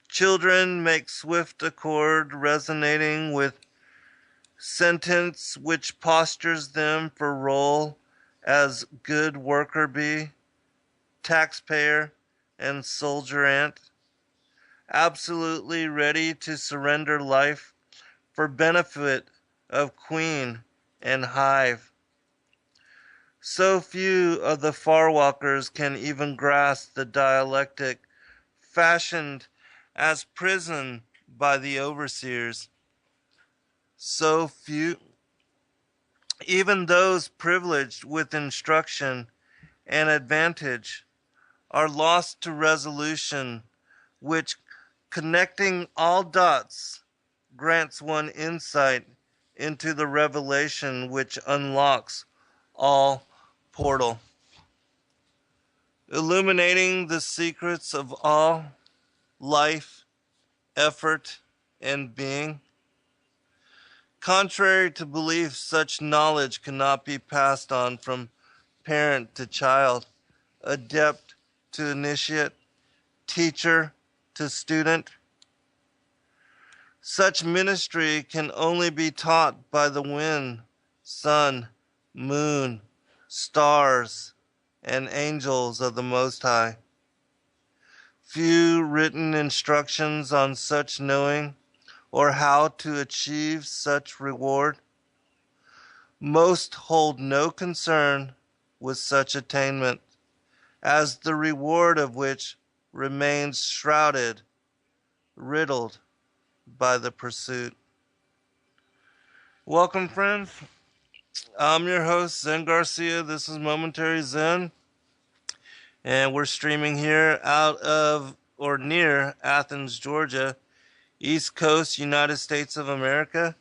Children make swift accord, resonating with sentence which postures them for role as good worker bee, taxpayer, and soldier ant, absolutely ready to surrender life for benefit of queen and hive. So few of the farwalkers can even grasp the dialectic fashioned as prison by the overseers. So few, even those privileged with instruction and advantage, are lost to resolution, which, connecting all dots, grants one insight into the revelation which unlocks all portal, illuminating the secrets of all life, effort, and being. Contrary to belief, such knowledge cannot be passed on from parent to child, adept to initiate, teacher to student. Such ministry can only be taught by the wind, sun, moon, stars, and angels of the Most High. Few written instructions on such knowing or how to achieve such reward. Most hold no concern with such attainment, as the reward of which remains shrouded, riddled by the pursuit. Welcome, friends. I'm your host, Zen Garcia. This is Momentary Zen, and we're streaming here out of or near Athens, Georgia, East Coast, United States of America.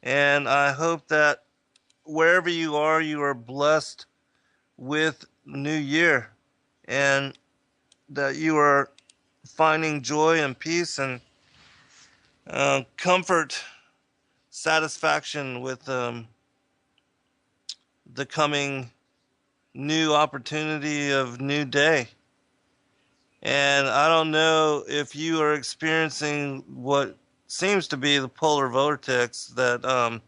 And I hope that wherever you are blessed with New Year, and that you are finding joy and peace and comfort, satisfaction with the coming new opportunity of new day. And I don't know if you are experiencing what seems to be the polar vortex that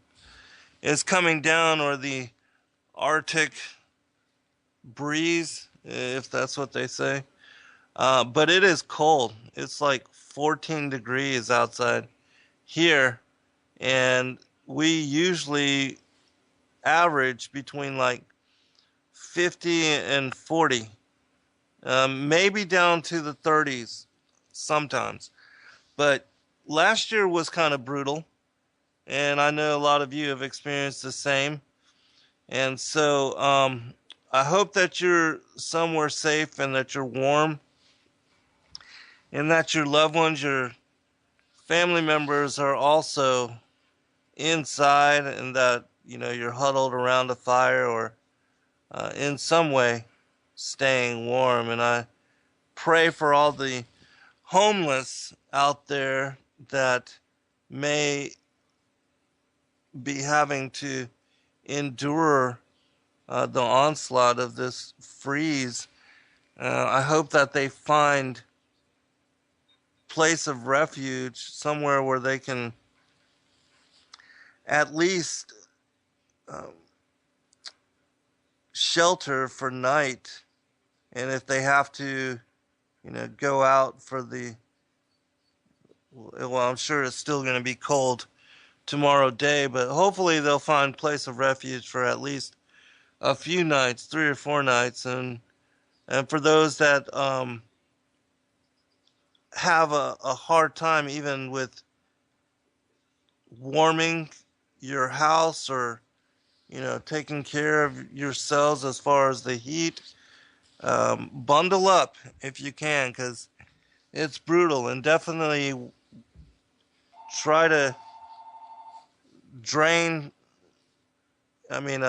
is coming down, or the Arctic breeze, if that's what they say. But it is cold. It's like 14 degrees outside here, and we usually average between like 50 and 40, maybe down to the 30s sometimes. But last year was kind of brutal, and I know a lot of you have experienced the same. And so I hope that you're somewhere safe, and that you're warm, and that your loved ones, your family members are also inside, and that you're huddled around a fire, or in some way staying warm. And I pray for all the homeless out there that may be having to endure the onslaught of this freeze. I hope that they find place of refuge somewhere where they can at least shelter for night. And if they have to go out for the well, I'm sure it's still going to be cold tomorrow day, but hopefully they'll find place of refuge for at least a few nights, 3 or 4 nights, and for those that have a hard time even with warming your house or taking care of yourselves as far as the heat, bundle up if you can, because it's brutal, and definitely try to drain. I mean,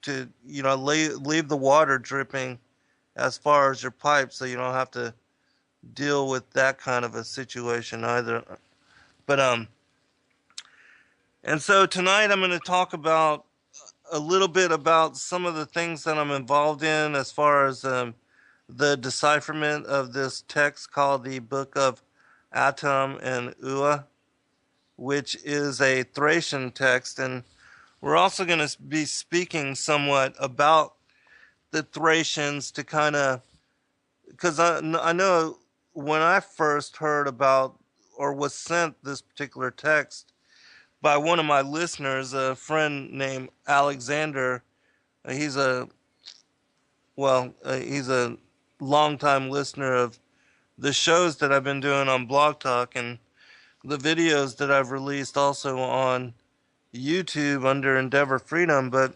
to leave the water dripping as far as your pipe, so you don't have to deal with that kind of a situation either. But and so tonight I'm going to talk about a little bit about some of the things that I'm involved in as far as the decipherment of this text called the Book of Atam and Eua, which is a Thracian text, and we're also going to be speaking somewhat about the Thracians to kind of, because I know when I first heard about or was sent this particular text by one of my listeners, a friend named Alexander. He's a he's a longtime listener of the shows that I've been doing on Blog Talk and the videos that I've released also on YouTube under Endeavor Freedom. But